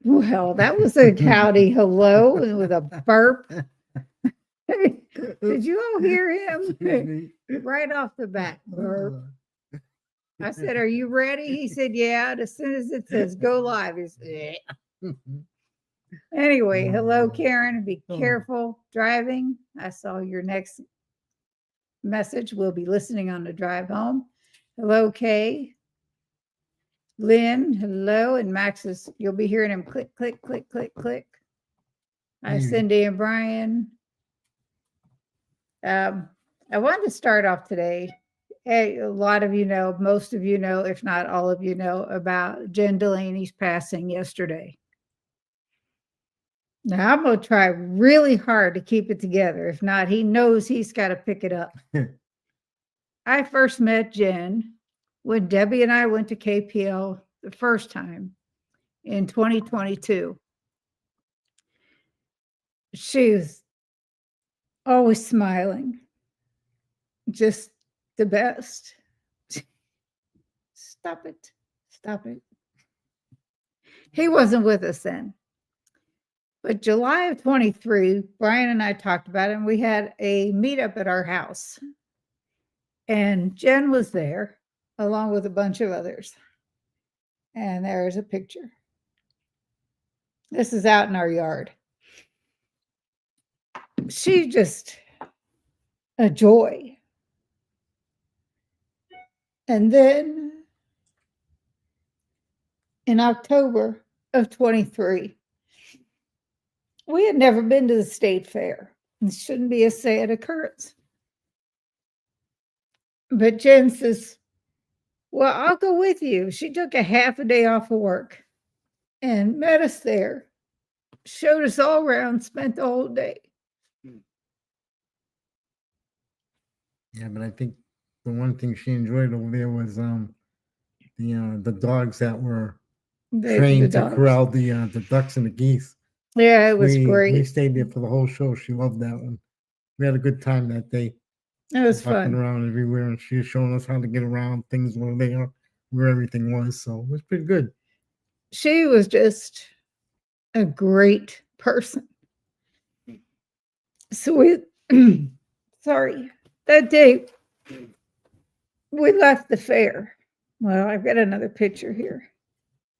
Well, that was a howdy hello with a burp. Did you all hear him? Right off the bat, burp. I said, "Are you ready?" He said, "Yeah." And as soon as it says go live, he's anyway. Hello, Karen. Be careful driving. I saw your next message. We'll be listening on the drive home. Hello, Kay. Lynn, hello. And Max is, you'll be hearing him click, click, click, click, click. Hi, Cindy and Brian. I wanted to start off today. Hey, a lot of you know, most of you know, if not all of you know, about Jen Delaney's passing yesterday. Now, I'm going to try really hard to keep it together. If not, he knows he's got to pick it up. I first met Jen when Debbie and I went to KPL the first time in 2022. She was always smiling, just the best. Stop it. Stop it. He wasn't with us then. But July of 23, Brian and I talked about it, and we had a meetup at our house. And Jen was there, along with a bunch of others. And there's a picture. This is out in our yard. She's just a joy. And then in October of 23, we had never been to the state fair. It shouldn't be a sad occurrence. But Jen says, well, I'll go with you. She took a half a day off of work and met us there, showed us all around, spent the whole day. Yeah, but I think the one thing she enjoyed over there was the dogs that were trained to corral the ducks and the geese. Yeah, it was great. We stayed there for the whole show. She loved that one. We had a good time that day. It was fun. Around everywhere, and she was showing us how to get around things where everything was. So it was pretty good. She was just a great person. So we, sorry, that day we left the fair. Well, I've got another picture here.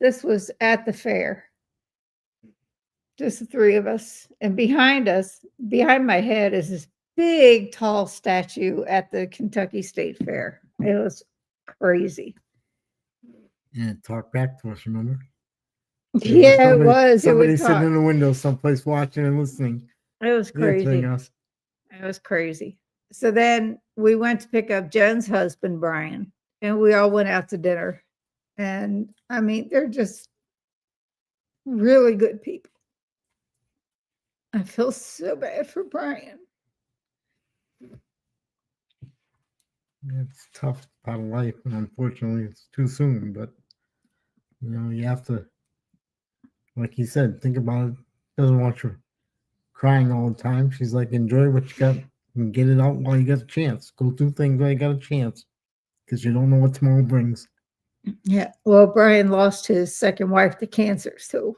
This was at the fair. Just the three of us. And behind us, behind my head, is this big, tall statue at the Kentucky State Fair. It was crazy. Yeah, talk back to us, remember? Yeah, it was. Somebody sitting in the window someplace watching and listening. It was crazy. It was crazy. So then we went to pick up Jen's husband, Brian, and we all went out to dinner. And I mean, they're just really good people. I feel so bad for Brian. It's tough part of life, and unfortunately, it's too soon. But you have to, like you said, think about it. Doesn't want you crying all the time. She's like, enjoy what you got and get it out while you got a chance. Go through things while you got a chance, because you don't know what tomorrow brings. Yeah. Well, Brian lost his second wife to cancer, so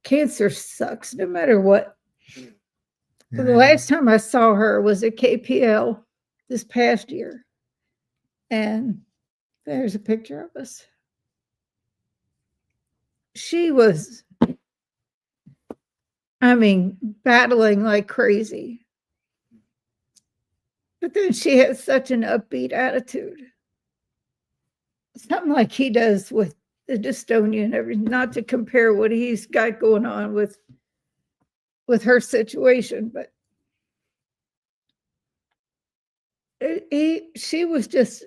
cancer sucks no matter what. Yeah. The last time I saw her was at KPL this past year. And there's a picture of us. She was, I mean, battling like crazy. But then she had such an upbeat attitude. Something like he does with the dystonia and everything, not to compare what he's got going on with her situation, but she was just,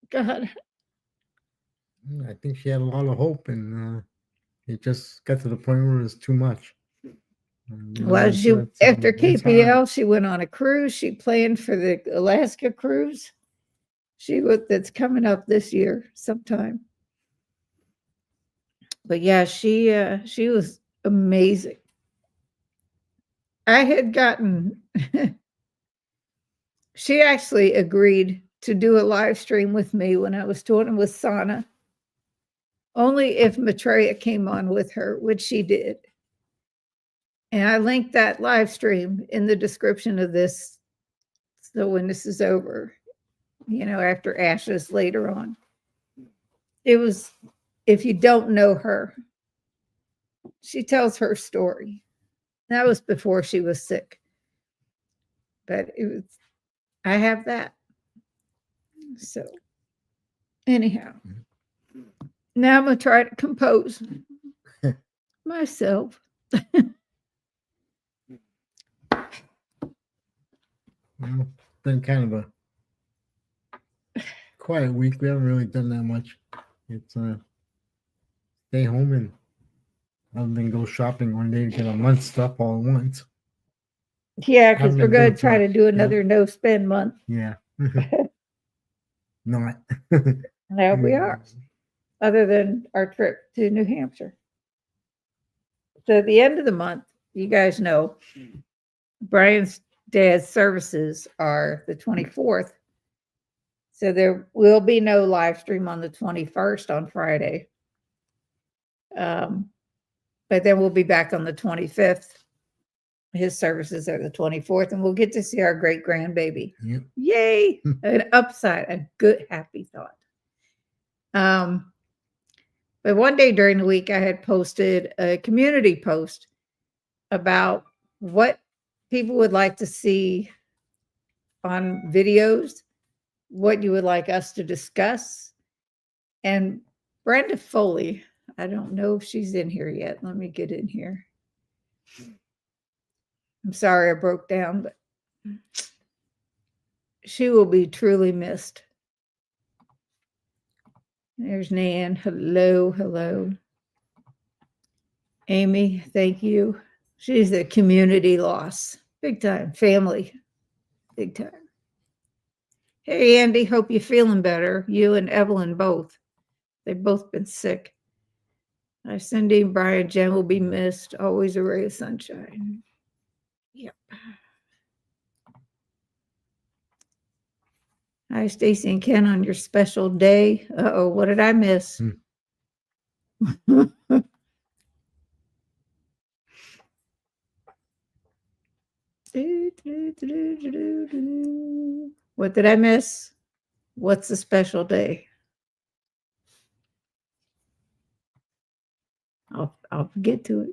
God. I think she had a lot of hope, and it just got to the point where it was too much. Well, after KPL, she went on a cruise. She planned for the Alaska cruise. That's coming up this year sometime. But yeah, she was amazing. I had gotten, she actually agreed to do a live stream with me when I was doing it with Sana. only if Maitreya came on with her, which she did. And I linked that live stream in the description of this. So when this is over, after Ashes later on, it was, if you don't know her, she tells her story. That was before she was sick. But I have that. So anyhow, now I'm going to try to compose myself. Well, it's been kind of a quiet week. We haven't really done that much. It's stay home and other than go shopping one day to get a month's stuff all at once. Yeah, because Haven't we're been going doing to try to much. do another no spend month. Yeah. Not. Now we are, other than our trip to New Hampshire. So at the end of the month, you guys know, Brian's dad's services are the 24th. So there will be no live stream on the 21st on Friday. But then we'll be back on the 25th. His services are the 24th, and we'll get to see our great grandbaby. Yep. Yay! An upside, a good, happy thought. But one day during the week, I had posted a community post about what people would like to see on videos, what you would like us to discuss. And Brenda Foley, I don't know if she's in here yet. Let me get in here. I'm sorry I broke down, but she will be truly missed. There's Nan. Hello, hello. Amy, thank you. She's a community loss. Big time. Family. Big time. Hey, Andy, hope you're feeling better. You and Evelyn both. They've both been sick. Hi, Cindy, Brian, Jen will be missed. Always a ray of sunshine. Yep. Hi, Stacy and Ken on your special day. Uh-oh, what did I miss? What did I miss? What's the special day? I'll get to it.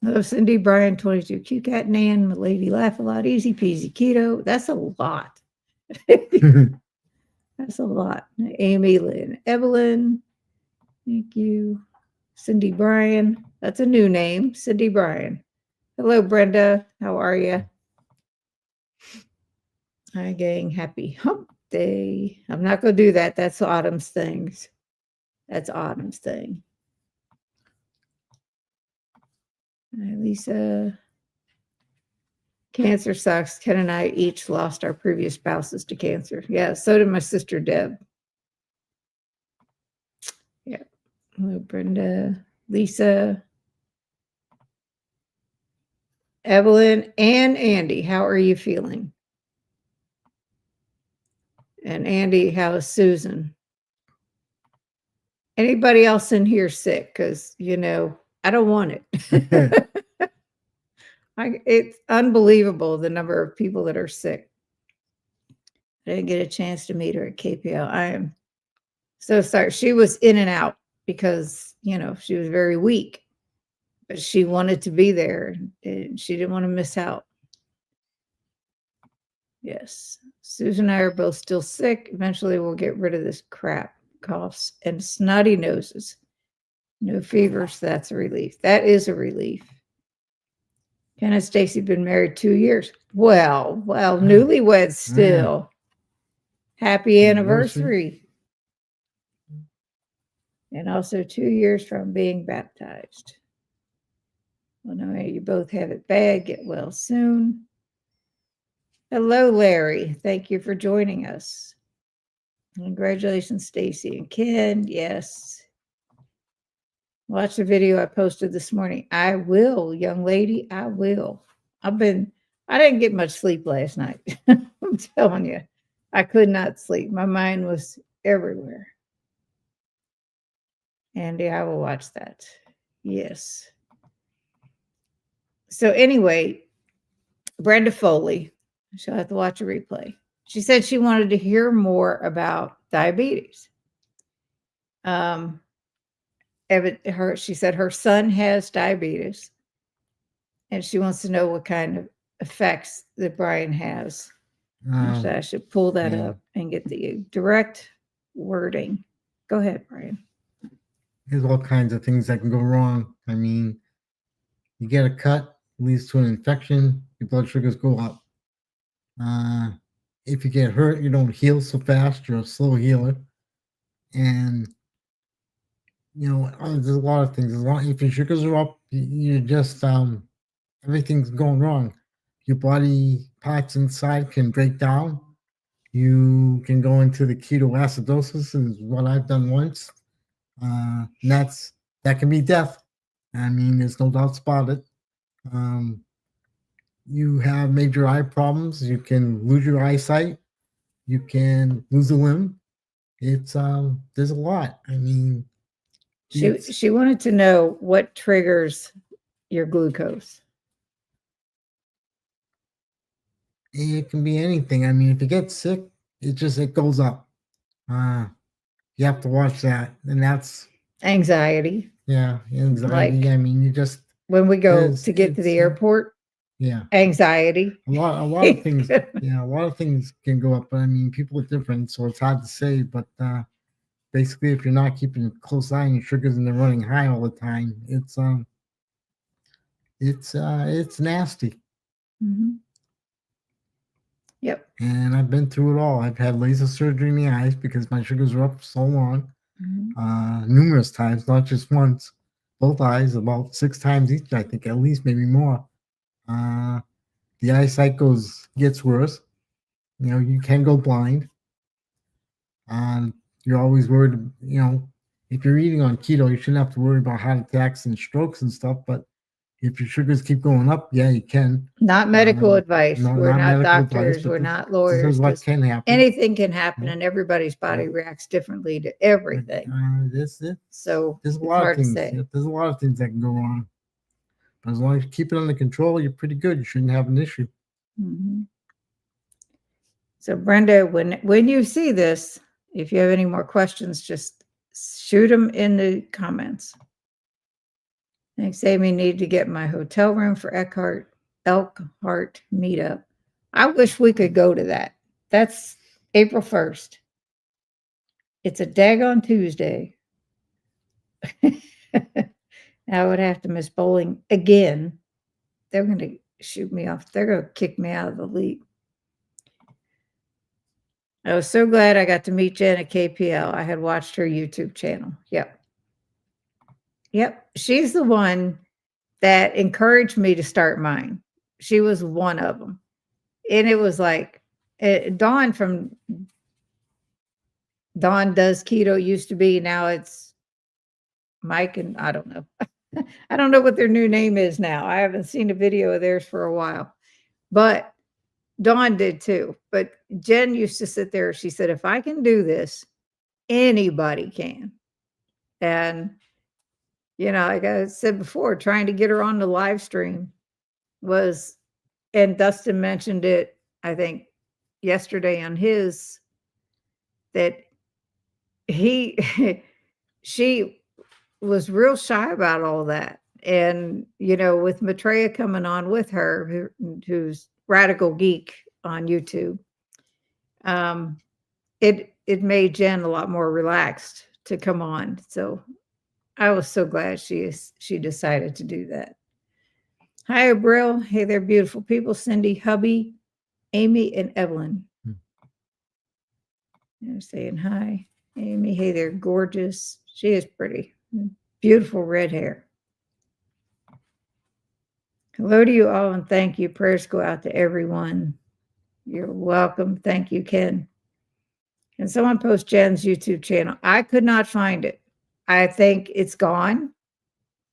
Hello, Cindy, Brian, 22, Q Cat, Nan, my lady, laugh a lot, easy peasy, keto. That's a lot. That's a lot. Amy, Lynn, Evelyn, thank you. Cindy, Brian, that's a new name, Cindy, Brian. Hello, Brenda, how are you? Hi, gang, happy hump day. I'm not going to do that. That's Autumn's things. That's Autumn's thing. Hi, Lisa. Cancer sucks. Ken and I each lost our previous spouses to cancer. Yeah, so did my sister Deb. Yeah. Hello, Brenda, Lisa, Evelyn, and Andy. How are you feeling? And Andy, how is Susan? Anybody else in here sick? Because, I don't want it. It's unbelievable the number of people that are sick. I didn't get a chance to meet her at KPL. I am so sorry. She was in and out because, she was very weak, but she wanted to be there and she didn't want to miss out. Yes. Susan and I are both still sick. Eventually we'll get rid of this crap, coughs and snotty noses. No fevers. That's a relief. That is a relief. Ken and Stacy been married 2 years. Well, newlyweds still. Happy anniversary. And also 2 years from being baptized. Well, no, you both have it bad. Get well soon. Hello, Larry. Thank you for joining us. Congratulations, Stacy and Ken. Yes. Watch the video I posted this morning. I will, young lady. I will. I didn't get much sleep last night. I'm telling you, I could not sleep. My mind was everywhere. Andy, I will watch that. Yes. So anyway, Brenda Foley, she'll have to watch a replay. She said she wanted to hear more about diabetes. She said her son has diabetes, and she wants to know what kind of effects that Brian has. So I should pull that up and get the direct wording. Go ahead, Brian. There's all kinds of things that can go wrong. I mean, you get a cut, leads to an infection, your blood sugars go up. If you get hurt, you don't heal so fast. You're a slow healer. And, there's a lot of things. If your sugars are up, you're just, everything's going wrong. Your body parts inside can break down. You can go into the ketoacidosis, is what I've done once. That can be death. I mean, there's no doubt about it. You have major eye problems. You can lose your eyesight. You can lose a limb. It's there's a lot. I mean, she wanted to know what triggers your glucose. It can be anything. I mean, if you get sick, it goes up. You have to watch that, and that's anxiety. Yeah, anxiety. I mean, you just when we go to get to the airport. Yeah, anxiety. A lot of things. Yeah, a lot of things can go up. But I mean, people are different, so it's hard to say. But basically, if you're not keeping a close eye on your sugars and they're running high all the time, it's nasty. Mm-hmm. Yep. And I've been through it all. I've had laser surgery in the eyes because my sugars were up so long, numerous times, not just once. Both eyes, about 6 times each, I think, at least, maybe more. The eyesight gets worse. You can go blind. You're always worried, if you're eating on keto, you shouldn't have to worry about heart attacks and strokes and stuff. But if your sugars keep going up, yeah, you can. Not medical advice. We're not doctors. Advice, we're not lawyers. This is what can happen. Anything can happen, and everybody's body reacts differently to everything. So there's a lot of things. There's a lot of things that can go wrong. But as long as you keep it under control, you're pretty good. You shouldn't have an issue. Mm-hmm. So Brenda, when you see this, if you have any more questions, just shoot them in the comments. Thanks, Amy. Need to get my hotel room for Elkhart meetup. I wish we could go to that. That's April 1st. It's a daggone Tuesday. I would have to miss bowling again. They're going to shoot me off. They're going to kick me out of the league. I was so glad I got to meet Jen at KPL. I had watched her YouTube channel. Yep. She's the one that encouraged me to start mine. She was one of them. And it was like Dawn from Dawn Does Keto used to be. Now it's Mike and I don't know. I don't know what their new name is now. I haven't seen a video of theirs for a while. But Dawn did too. But Jen used to sit there. She said, if I can do this, anybody can. And, like I said before, trying to get her on the live stream was, and Dustin mentioned it, I think, yesterday on his, that she was real shy about all that. And, with Maitreya coming on with her, who's Radical Geek on YouTube, it made Jen a lot more relaxed to come on. So I was so glad she decided to do that. Hi, Abril. Hey there, beautiful people. Cindy, hubby, Amy, and Evelyn. They're saying hi. Amy, hey there, gorgeous. She is pretty. Beautiful red hair. Hello to you all, and thank you. Prayers go out to everyone. You're welcome. Thank you, Ken. Can someone post Jen's YouTube channel? I could not find it. I think it's gone.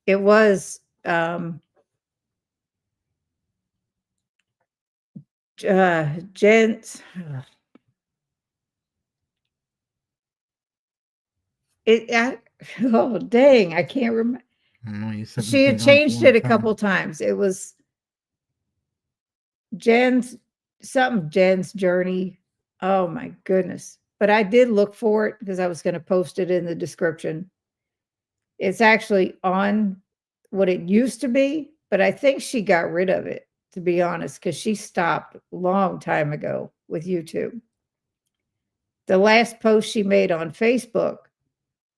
It was Jen's. oh dang, I can't remember. I don't know. You said She had it's been on for changed long it a time. couple times. It was Jen's Jen's journey. Oh my goodness. But I did look for it because I was going to post it in the description. It's actually on what it used to be, but I think she got rid of it, to be honest, because she stopped a long time ago with YouTube. The last post she made on Facebook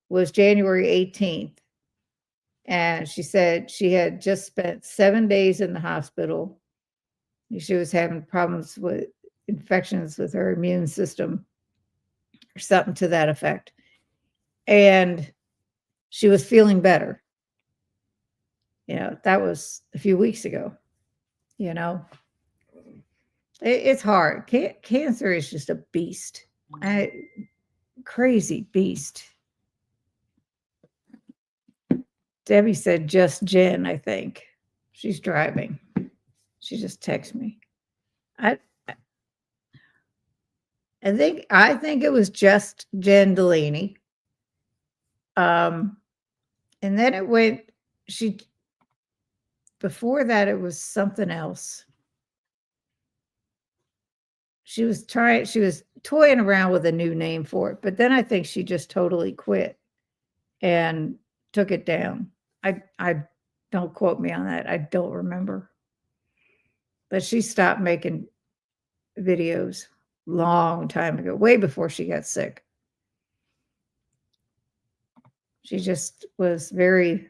was January 18th. And she said she had just spent 7 days in the hospital. She was having problems with infections with her immune system or something to that effect. And she was feeling better. That was a few weeks ago. It's hard. Cancer is just a beast. Crazy beast. Debbie said just Jen, I think. She's driving. She just texted me. I think it was just Jen Delaney. And then it went, before that, it was something else. She was toying around with a new name for it, but then I think she just totally quit and took it down. I don't quote me on that. I don't remember. But she stopped making videos long time ago, way before she got sick. She just was very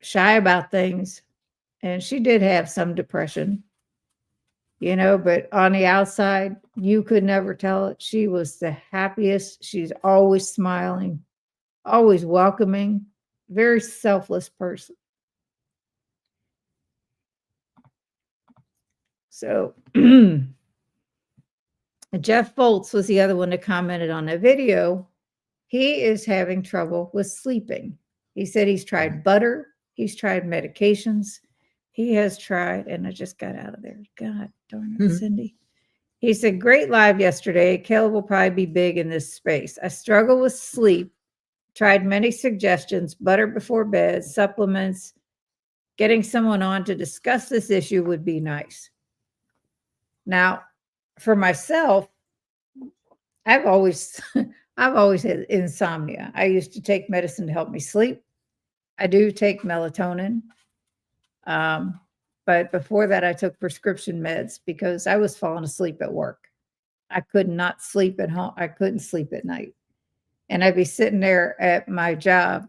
shy about things. And she did have some depression, but on the outside, you could never tell it. She was the happiest. She's always smiling, always welcoming, very selfless person. So Jeff Boltz was the other one that commented on the video. He is having trouble with sleeping. He said he's tried butter. He's tried medications. He has tried, and I just got out of there. God darn it, Cindy. He said, great live yesterday. Caleb will probably be big in this space. I struggle with sleep. Tried many suggestions, butter before bed, supplements. Getting someone on to discuss this issue would be nice. Now, for myself, I've always had insomnia. I used to take medicine to help me sleep. I do take melatonin. But before that, I took prescription meds because I was falling asleep at work. I could not sleep at home. I couldn't sleep at night. And I'd be sitting there at my job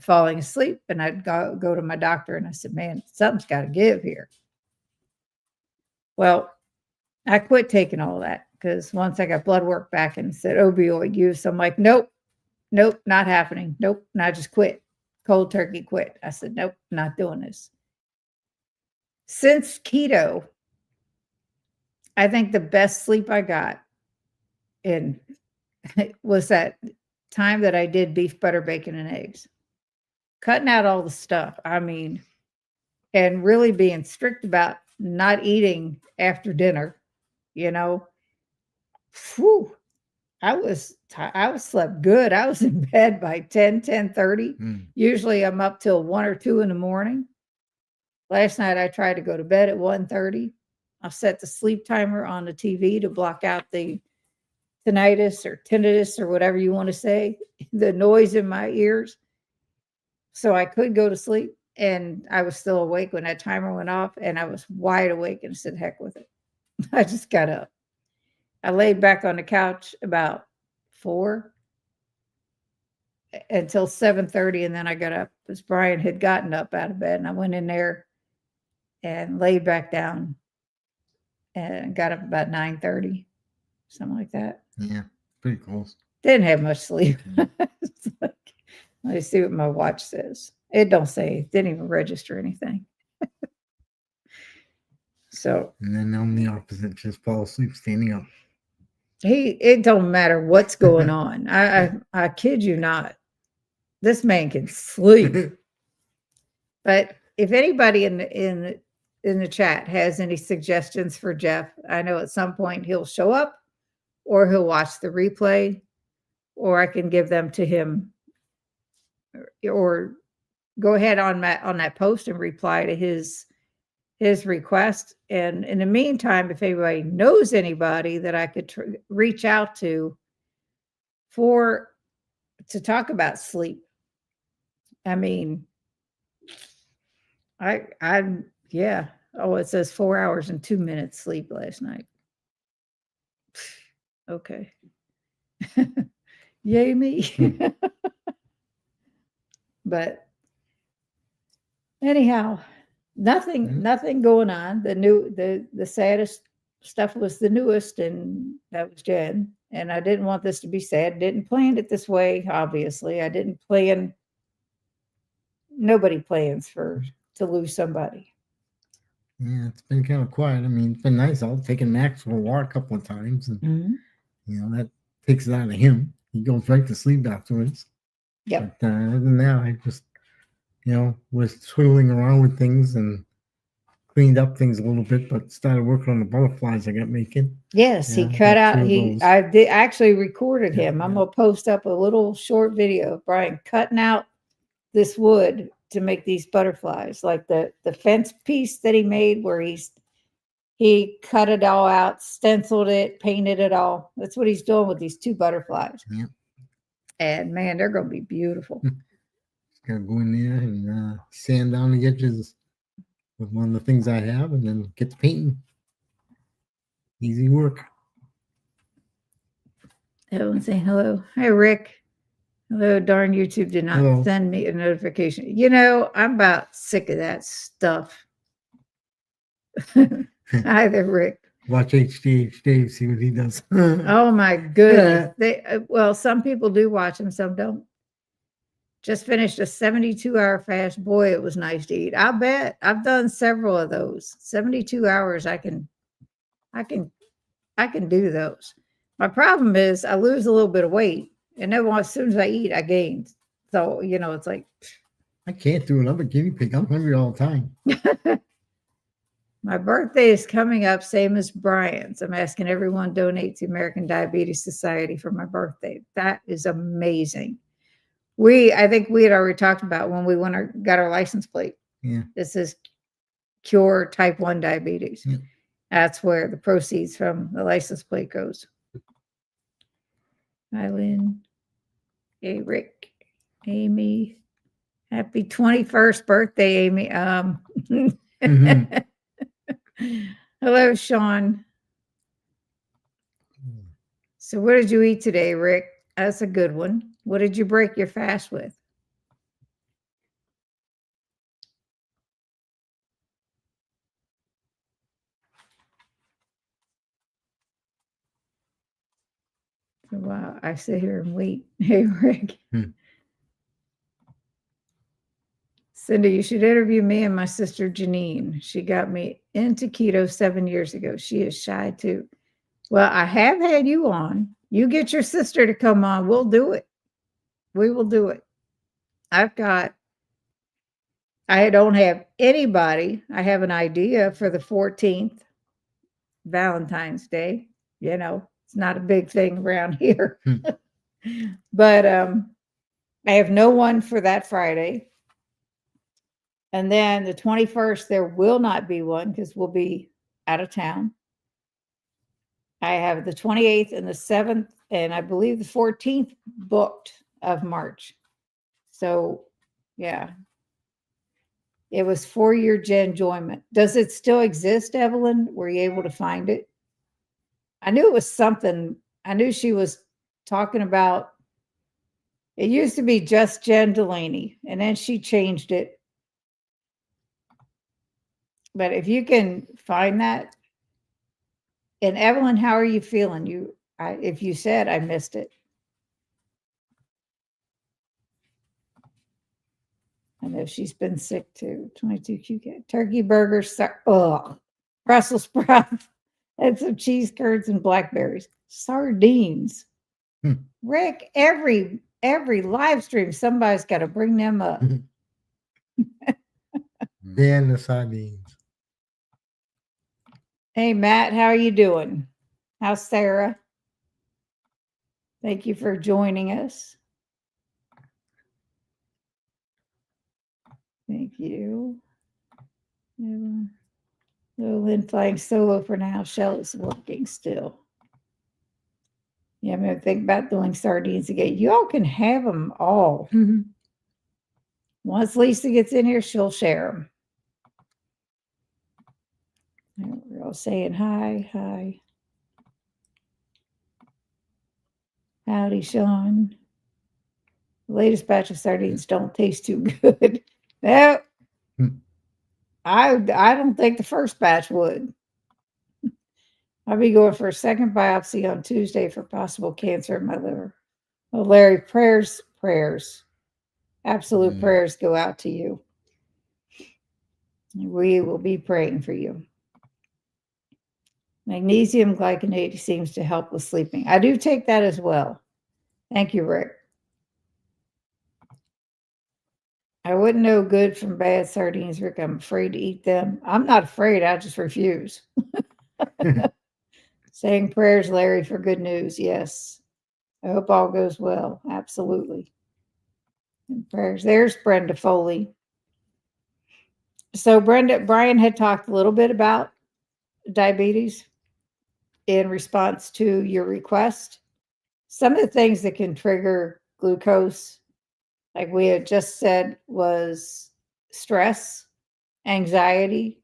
falling asleep, and I'd go to my doctor, and I said, man, something's got to give here. Well, I quit taking all that because once I got blood work back and said opioid use, I'm like, nope, not happening. Nope. And I just quit. Cold turkey quit. I said, nope, not doing this. Since keto, I think the best sleep I got in was that time that I did beef, butter, bacon, and eggs. Cutting out all the stuff. I mean, and really being strict about not eating after dinner, Whew, I slept good. I was in bed by 10:30. Usually I'm up till 1 or 2 in the morning. Last night I tried to go to bed at 1:30. I'll set the sleep timer on the TV to block out the tinnitus or whatever you want to say, the noise in my ears. So I could go to sleep, and I was still awake when that timer went off, and I was wide awake and said, heck with it. I just got up. I laid back on the couch about 4 until 7:30, and then I got up because Brian had gotten up out of bed, and I went in there and laid back down and got up about 9:30, something like that. Yeah, pretty close. Didn't have much sleep. Let me see what my watch says. It don't say. Didn't even register anything. So. And then I'm the opposite. Just fall asleep standing up. It don't matter what's going on. I kid you not. This man can sleep. But if anybody in the chat has any suggestions for Jeff, I know at some point he'll show up or he'll watch the replay. or I can give them to him, or go ahead on that post and reply to his request. And in the meantime, if anybody knows anybody that I could reach out to talk about sleep. I mean, yeah. Oh, it says 4 hours and 2 minutes sleep last night. Okay. Yay me. But anyhow, nothing going on. The saddest stuff was the newest, and that was Jen. And I didn't want this to be sad. Didn't plan it this way, obviously. I didn't plan. Nobody plans to lose somebody. Yeah, it's been kind of quiet. I mean, it's been nice. I'll take Max for a walk a couple of times, and that takes it out of him. He goes right to sleep afterwards. Yeah. But other than that, I just, was twiddling around with things and cleaned up things a little bit, but started working on the butterflies I got making. Yes, he cut out. I did actually recorded him. I'm gonna post up a little short video of Brian cutting out this wood to make these butterflies, like the fence piece that he made, where he cut it all out, stenciled it, painted it all. That's what he's doing with these 2 butterflies. Yeah. And man, they're gonna be beautiful. Gotta go in there and sand down the edges with one of the things I have, and then get to painting. Easy work. Everyone saying hello. Hi, Rick. Hello, darn YouTube did not send me a notification. I'm about sick of that stuff. Hi there, Rick. Watch HDH Dave, see what he does. Oh my goodness. Well, some people do watch him, some don't. Just finished a 72-hour fast. Boy, it was nice to eat. I bet. I've done several of those. 72 hours, I can do those. My problem is I lose a little bit of weight, and then as soon as I eat, I gain. So, it's like, I can't do it. I'm a guinea pig. I'm hungry all the time. My birthday is coming up, same as Brian's. I'm asking everyone to donate to American Diabetes Society for my birthday. That is amazing. I think we had already talked about when we got our license plate. Yeah. This is Cure Type 1 Diabetes. Yeah. That's where the proceeds from the license plate goes. Hi, Lynn. Hey, Rick. Amy. Happy 21st birthday, Amy. Mm-hmm. Hello, Sean. So what did you eat today, Rick? That's a good one. What did you break your fast with? Wow, I sit here and wait. Hey, Rick. Cindy, you should interview me and my sister Janine. She got me into keto 7 years ago. She is shy too. Well, I have had you on. You get your sister to come on. We'll do it. We will do it. I don't have anybody. I have an idea for the 14th, Valentine's Day. It's not a big thing around here. But I have no one for that Friday. And then the 21st, there will not be one because we'll be out of town. I have the 28th and the 7th, and I believe the 14th booked of March. So, yeah. It was for your Jen enjoyment. Does it still exist, Evelyn? Were you able to find it? I knew it was something. I knew she was talking about. It used to be just Jen Delaney, and then she changed it. But if you can find that. And Evelyn, how are you feeling? If you said I missed it. I know she's been sick too. 22 QK. Turkey burgers. Brussels sprouts. And some cheese curds and blackberries. Sardines. Rick, every live stream, somebody's got to bring them up. Ban the sardines. Hey, Matt, how are you doing? How's Sarah? Thank you for joining us. Thank you. Lynn flying solo for now. Shell is working still. Yeah, I'm going to think about doing sardines again. You all can have them all. Once Lisa gets in here, she'll share them. We're all saying hi, hi. Howdy, Sean. The latest batch of sardines don't taste too good. No, I don't think the first batch would. I'll be going for a second biopsy on Tuesday for possible cancer in my liver. Well, Larry, prayers. Absolute prayers go out to you. We will be praying for you. Magnesium glycinate seems to help with sleeping. I do take that as well. Thank you, Rick. I wouldn't know good from bad sardines, Rick. I'm afraid to eat them. I'm not afraid. I just refuse. Saying prayers, Larry, for good news. Yes. I hope all goes well. Absolutely. And prayers. There's Brenda Foley. So Brian had talked a little bit about diabetes in response to your request. Some of the things that can trigger glucose, like we had just said, was stress, anxiety.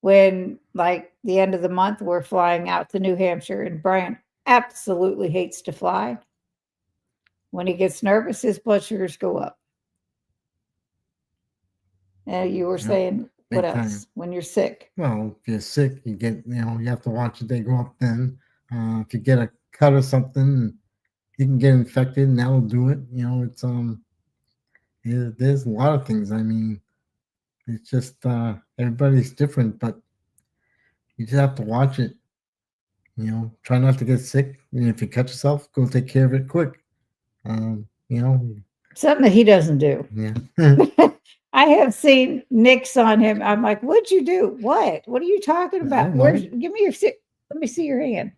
When, like, the end of the month, we're flying out to New Hampshire, and Brian absolutely hates to fly. When he gets nervous, his blood sugars go up. And you were saying, what else? When you're sick. Well, if you're sick, you have to watch it. They go up then. If you get a cut or something, you can get infected, and that'll do it. It's there's a lot of things. I mean, it's just everybody's different, but you just have to watch it. Try not to get sick. If you cut yourself, go take care of it quick. Something that he doesn't do. Yeah. I have seen nicks on him. I'm like, what'd you do? What? What are you talking about? Give me let me see your hand.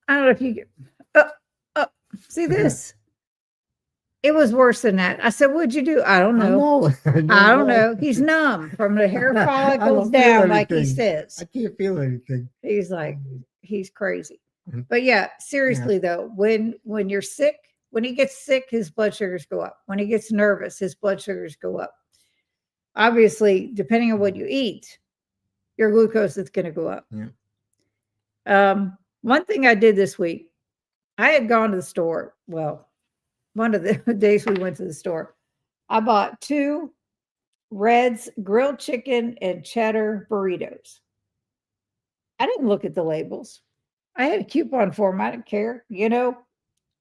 I don't know if you get, see this. It was worse than that. I said, what'd you do? I don't know. I don't know. He's numb from the hair follicles down, like he says. I can't feel anything. He's like, he's crazy. But yeah, seriously though, when you're sick, when he gets sick, his blood sugars go up. When he gets nervous, his blood sugars go up. Obviously, depending on what you eat, your glucose is going to go up. Yeah. One thing I did this week, I had gone to the store. Well, one of the days we went to the store, I bought 2 Red's grilled chicken and cheddar burritos. I didn't look at the labels. I had a coupon for them. I didn't care.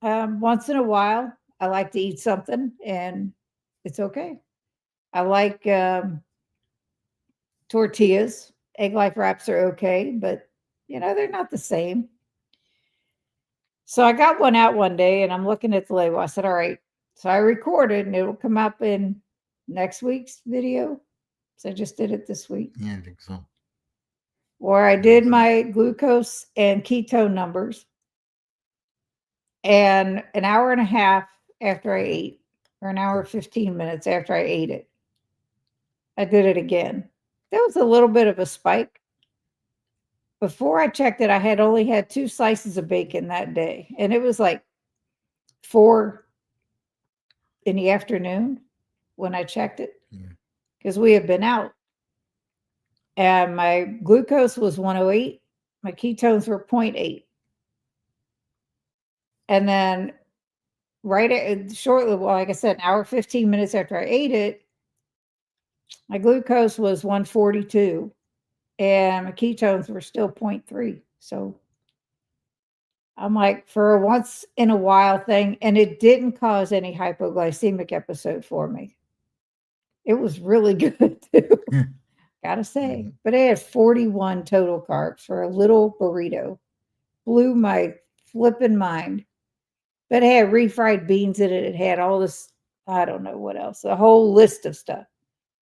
Once in a while, I like to eat something, and it's okay. I like tortillas. Egg life wraps are okay, but, they're not the same. So I got one out one day, and I'm looking at the label. I said, all right. So I recorded, and it'll come up in next week's video. So I just did it this week. Yeah, I think so. Where I did my glucose and ketone numbers. And an hour and a half after I ate, or an hour 15 minutes after I ate it, I did it again. There was a little bit of a spike. Before I checked it, I had only had 2 slices of bacon that day. And it was like 4 in the afternoon when I checked it, because we had been out. And my glucose was 108. My ketones were 0.8. And then shortly, well, like I said, an hour, 15 minutes after I ate it, my glucose was 142 and my ketones were still 0.3. So I'm like, for a once in a while thing, and it didn't cause any hypoglycemic episode for me. It was really good too, gotta say. But I had 41 total carbs for a little burrito. Blew my flipping mind. But it had refried beans in it. It had all this, I don't know what else, a whole list of stuff.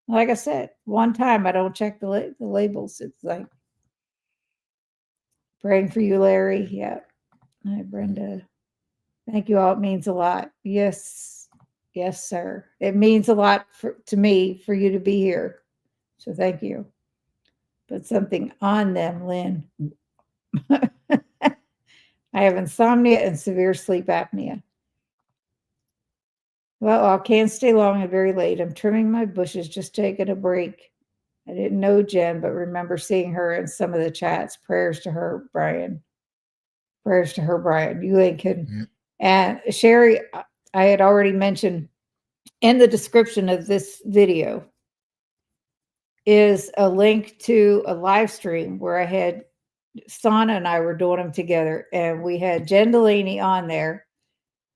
Like I said, one time I don't check the labels. It's like, praying for you, Larry. Yeah. Hi, Brenda. Thank you all. It means a lot. Yes. Yes, sir. It means a lot to me for you to be here. So thank you. Put something on them, Lynn. I have insomnia and severe sleep apnea. Well, I can't stay long and very late. I'm trimming my bushes, just taking a break. I didn't know Jen, but remember seeing her in some of the chats. Prayers to her, Brian. Prayers to her, Brian. You ain't kidding. Mm. And Sherry, I had already mentioned in the description of this video is a link to a live stream where I had Sana and I were doing them together, and we had Jen Delaney on there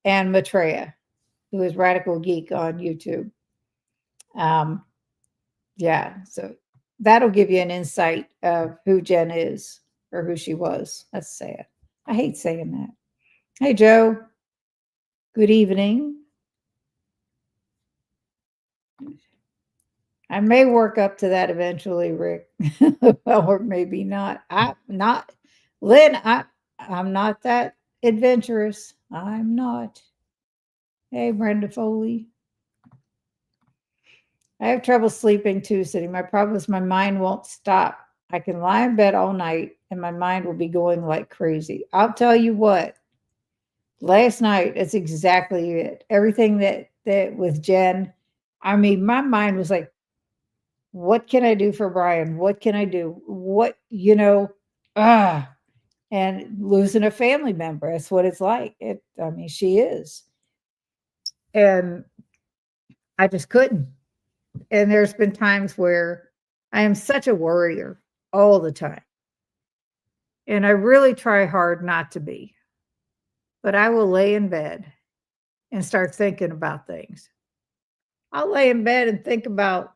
and Maitreya, who is Radical Geek on YouTube. Yeah, so that'll give you an insight of who Jen is or who she was. Let's say it. I hate saying that. Hey, Joe. Good evening. I may work up to that eventually, Rick. Or maybe not. Lynn, I'm not that adventurous. I'm not. Hey, Brenda Foley. I have trouble sleeping too, City. My problem is my mind won't stop. I can lie in bed all night and my mind will be going like crazy. I'll tell you what, last night, it's exactly it. Everything that with Jen, I mean, my mind was like, what can I do for Brian? What can I do? What, and losing a family member. That's what it's like. I mean, she is. And I just couldn't. And there's been times where I am such a worrier all the time. And I really try hard not to be. But I will lay in bed and start thinking about things. I'll lay in bed and think about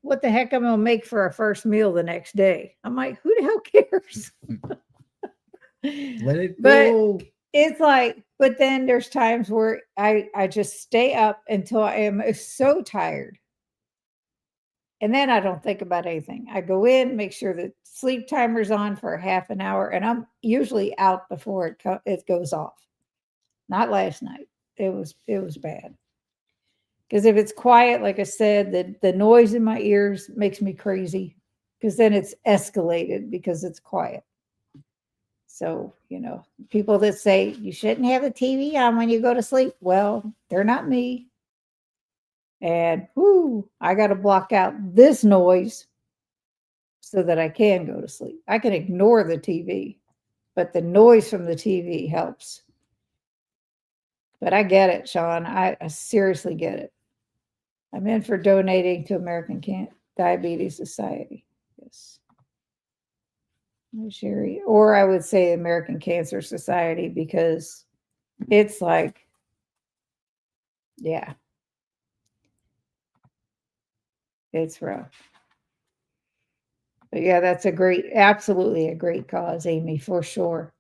what the heck I'm going to make for our first meal the next day. I'm like, who the hell cares? Let it go. It's like, but then there's times where I just stay up until I am so tired. And then I don't think about anything. I go in, make sure the sleep timer's on for a half an hour, and I'm usually out before it goes off. Not last night. It was bad. Because if it's quiet, like I said, the noise in my ears makes me crazy. Because then it's escalated because it's quiet. So, people that say you shouldn't have the TV on when you go to sleep, well, they're not me. And I got to block out this noise so that I can go to sleep. I can ignore the TV, but the noise from the TV helps. But I get it, Sean. I seriously get it. I'm in for donating to American Diabetes Society. Yes. Sherry. Or I would say American Cancer Society, because it's like, yeah, it's rough. But yeah, that's absolutely a great cause, Amy, for sure.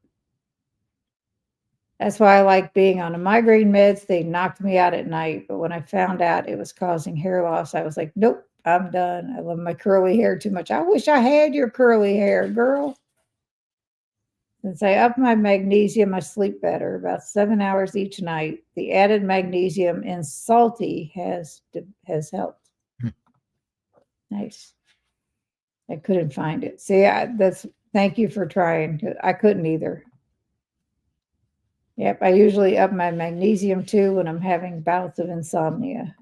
That's why I like being on the migraine meds. They knocked me out at night. But when I found out it was causing hair loss, I was like, nope, I'm done. I love my curly hair too much. I wish I had your curly hair, girl. Since I upped my magnesium, I sleep better, about 7 hours each night. The added magnesium in salty has helped. Nice. I couldn't find it. See, thank you for trying. I couldn't either. Yep, I usually up my magnesium too when I'm having bouts of insomnia.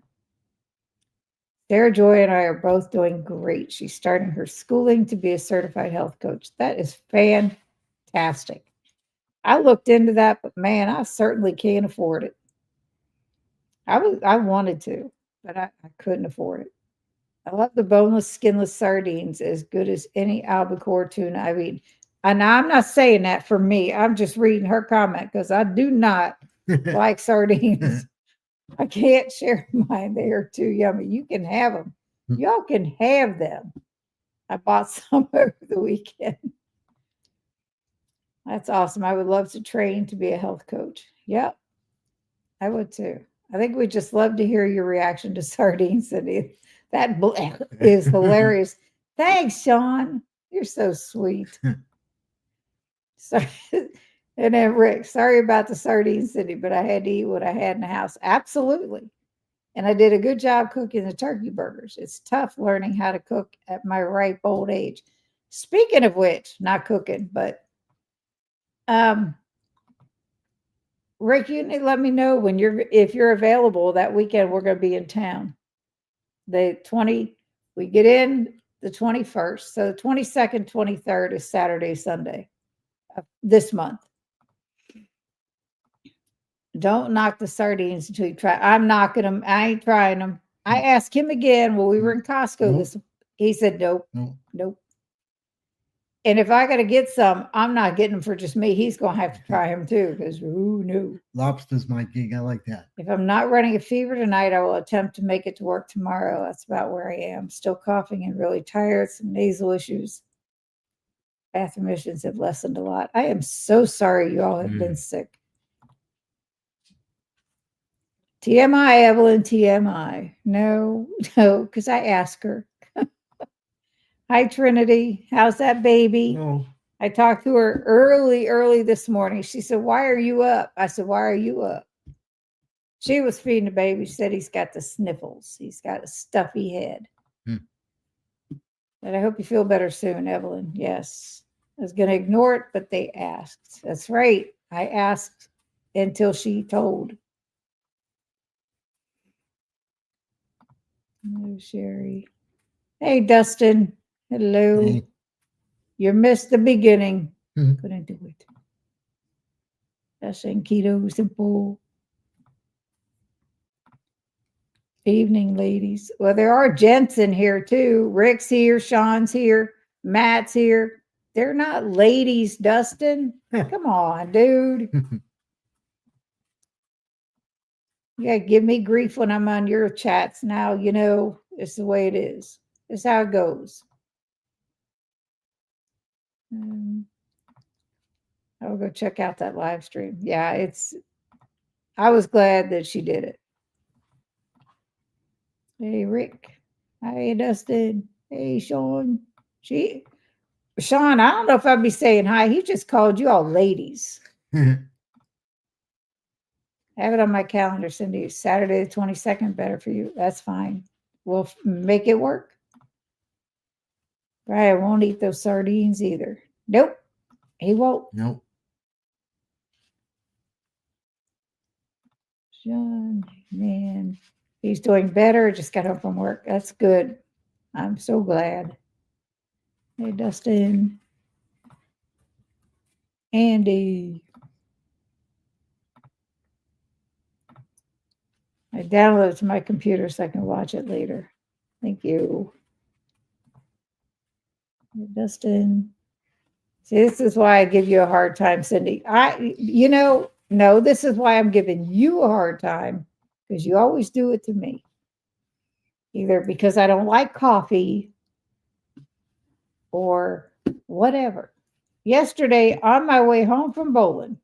Sarah Joy and I are both doing great. She's starting her schooling to be a certified health coach. That is fantastic. I looked into that, but man, I certainly can't afford it. I wanted to, but I couldn't afford it. I love the boneless, skinless sardines as good as any albacore tuna. I mean, and I'm not saying that for me. I'm just reading her comment because I do not like sardines. I can't share mine. They are too yummy. You can have them. Y'all can have them. I bought some over the weekend. That's awesome. I would love to train to be a health coach. Yep, I would too. I think we just love to hear your reaction to sardines. And that is hilarious. Thanks, Sean. You're so sweet. So And then Rick, sorry about the sardine city, but I had to eat what I had in the house. Absolutely. And I did a good job cooking the turkey burgers. It's tough learning how to cook at my ripe old age. Speaking of which, not cooking, but Rick, you need to let me know when if you're available that weekend. We're going to be in town. We get in the 21st. So the 22nd, 23rd is Saturday, Sunday of this month. Don't knock the sardines until you try. I'm knocking them. I ain't trying them. I asked him again when we were in Costco. He said, nope, nope. And if I got to get some, I'm not getting them for just me. He's going to have to try them too, because who knew? Lobster's my gig. I like that. If I'm not running a fever tonight, I will attempt to make it to work tomorrow. That's about where I am. Still coughing and really tired. Some nasal issues. Bathroom issues have lessened a lot. I am so sorry you all have been sick. TMI, Evelyn, TMI. No, because I asked her. Hi, Trinity. How's that baby? No. I talked to her early this morning. She said, why are you up? I said, why are you up? She was feeding the baby. She said he's got the sniffles. He's got a stuffy head. And I hope you feel better soon, Evelyn. Yes. I was going to ignore it, but they asked. That's right. I asked until she told. Hello, Sherry. Hey, Dustin. Hello. Hey. You missed the beginning. Couldn't do it. Dustin, keto, simple. Evening, ladies. Well, there are gents in here too. Rick's here. Sean's here. Matt's here. They're not ladies, Dustin. Come on, dude. You gotta give me grief when I'm on your chats now. You know, it's the way it is. It's how it goes. I'll go check out that live stream. Yeah, I was glad that she did it. Hey, Rick. Hi, Dustin. Hey, Sean. Sean, I don't know if I'd be saying hi. He just called you all ladies. Have it on my calendar, Cindy. Saturday the 22nd, better for you. That's fine. We'll make it work. Brian won't eat those sardines either. Nope. He won't. Nope. Sean, man. He's doing better. Just got home from work. That's good. I'm so glad. Hey, Dustin. Andy. I downloaded it to my computer so I can watch it later. Thank you. Hey, Dustin. See, this is why I give you a hard time, Cindy. No, this is why I'm giving you a hard time, because you always do it to me. Either because I don't like coffee or whatever. Yesterday, on my way home from bowling,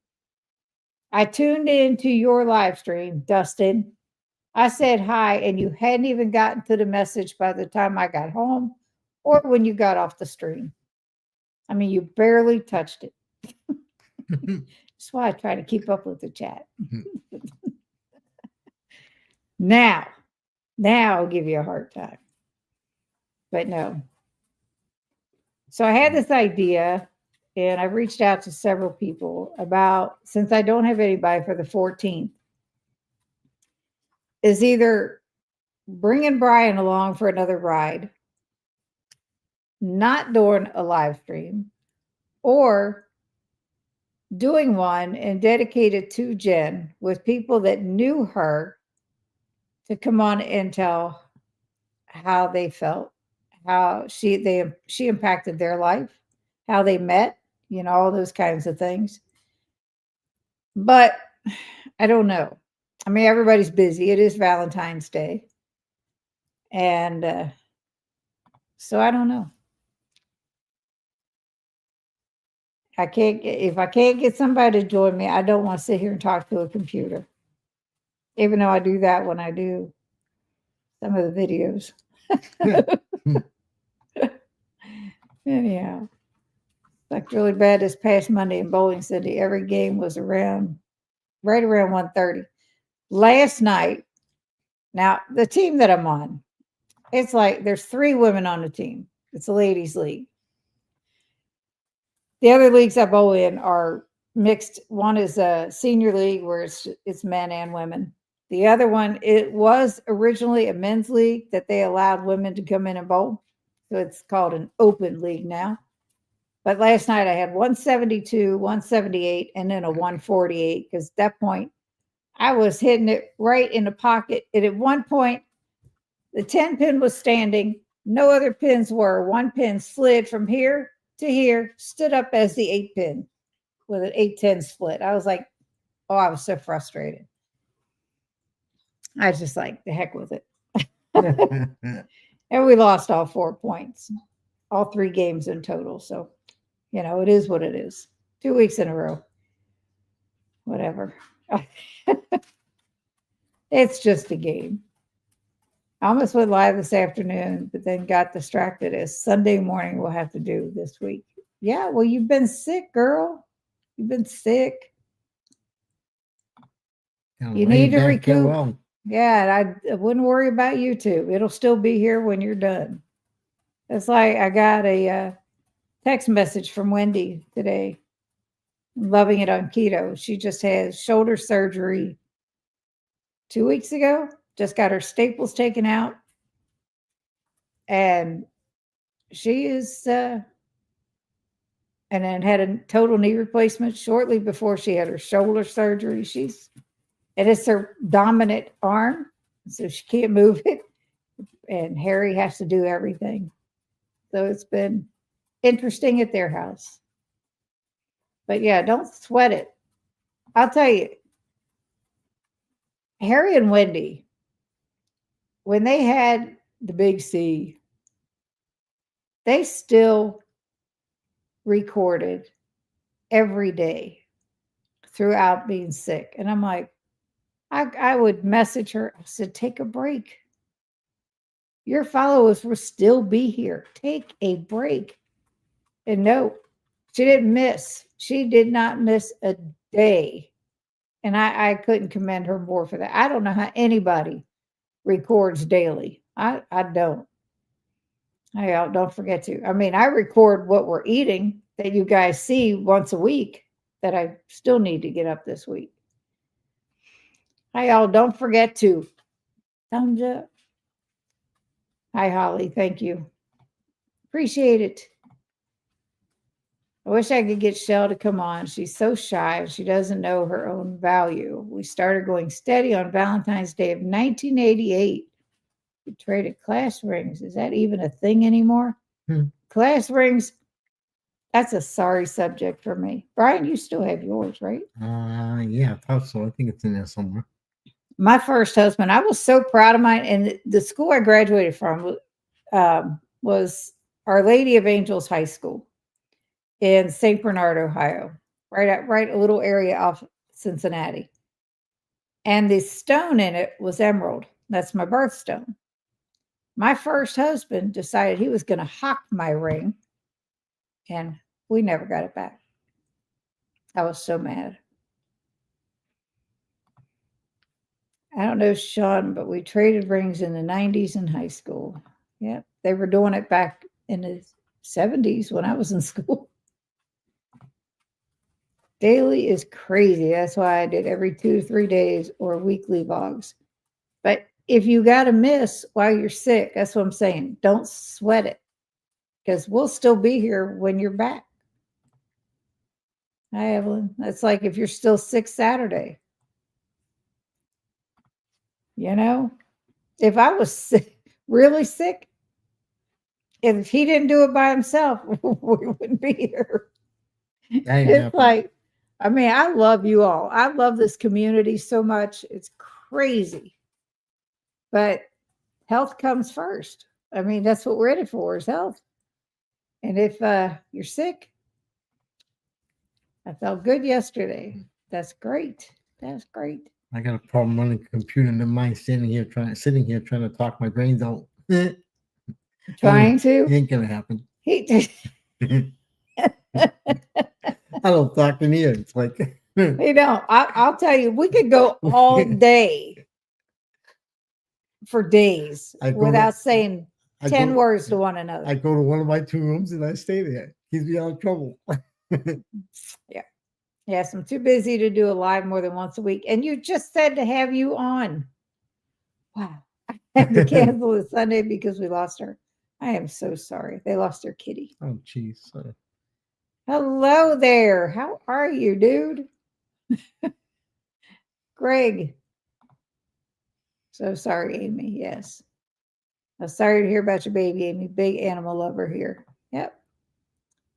I tuned into your live stream, Dustin. I said hi, and you hadn't even gotten to the message by the time I got home or when you got off the stream. I mean, you barely touched it. That's why I try to keep up with the chat. Now I'll give you a hard time. But no. So I had this idea, and I reached out to several people about, since I don't have anybody for the 14th, is either bringing Brian along for another ride, not doing a live stream, or doing one and dedicated to Jen with people that knew her to come on and tell how they felt, how she impacted their life, how they met, all those kinds of things. But I don't know. I mean, everybody's busy. It is Valentine's Day. And so I don't know. If I can't get somebody to join me, I don't want to sit here and talk to a computer. Even though I do that when I do some of the videos. Anyhow. Like really bad this past Monday in Bowling City. Every game was right around 1:30. Last night, now the team that I'm on, it's like there's 3 women on the team. It's a ladies' league. The other leagues I bowl in are mixed. One is a senior league where it's men and women. The other one, it was originally a men's league that they allowed women to come in and bowl. So it's called an open league now. But last night I had 172, 178, and then a 148 because at that point I was hitting it right in the pocket. And at one point, the 10 pin was standing. No other pins were. One pin slid from here to here, stood up as the 8 pin with an 8-10 split. I was like, oh, I was so frustrated. I was just like, the heck with it. And we lost all 4 points, all 3 games in total. So, it is what it is. 2 weeks in a row. Whatever. It's just a game. I almost went live this afternoon, but then got distracted as Sunday morning we'll have to do this week. Yeah, well, you've been sick, girl. You've been sick. You need to recoup. Well. Yeah, I wouldn't worry about YouTube. It'll still be here when you're done. It's like I got a text message from Wendy today. I'm loving it on keto. She just had shoulder surgery 2 weeks ago. Just got her staples taken out. And she is, and then had a total knee replacement shortly before she had her shoulder surgery. It is her dominant arm, so she can't move it. And Harry has to do everything. So it's been interesting at their house. But yeah, don't sweat it. I'll tell you, Harry and Wendy, when they had the big C, they still recorded every day throughout being sick. And I'm like, I would message her. I said, take a break. Your followers will still be here. Take a break. And no, she didn't miss. She did not miss a day. And I couldn't commend her more for that. I don't know how anybody records daily. I don't. Don't forget to. I mean, I record what we're eating that you guys see once a week that I still need to get up this week. Hi, y'all. Don't forget to thumbs up. Hi, Holly. Thank you. Appreciate it. I wish I could get Shell to come on. She's so shy. She doesn't know her own value. We started going steady on Valentine's Day of 1988. We traded class rings. Is that even a thing anymore? Class rings, that's a sorry subject for me. Brian, you still have yours, right? Yeah, I thought so. I think it's in there somewhere. My first husband, I was so proud of mine. And the school I graduated from was Our Lady of Angels High School in St. Bernard, Ohio, right a little area off Cincinnati. And the stone in it was emerald. That's my birthstone. My first husband decided he was going to hawk my ring, and we never got it back. I was so mad. I don't know, Sean, but we traded rings in the 90s in high school. Yeah, they were doing it back in the 70s when I was in school. Daily is crazy. That's why I did every 2 to 3 days or weekly vlogs. But if you got to miss while you're sick, that's what I'm saying. Don't sweat it because we'll still be here when you're back. Hi, Evelyn. That's like if you're still sick Saturday. If I was sick, really sick, if he didn't do it by himself, we wouldn't be here. It's like, I love you all. I love this community so much. It's crazy. But health comes first. That's what we're in it for, is health. And if you're sick, I felt good yesterday. That's great. That's great. I got a problem running a computer and mine sitting here trying to talk my brains out. Trying to? It ain't gonna happen. I don't talk in here. It's like You know, I'll tell you, we could go all day for days I go without to saying I 10 go words to one I another. go to one of my 2 rooms and I stay there. Keeps me out of trouble. Yes, I'm too busy to do a live more than once a week. And you just said to have you on. Wow. I had to cancel it Sunday because we lost her. I am so sorry. They lost their kitty. Oh, jeez. Hello there. How are you, dude? Greg. So sorry, Amy. Yes. I'm sorry to hear about your baby, Amy. Big animal lover here. Yep.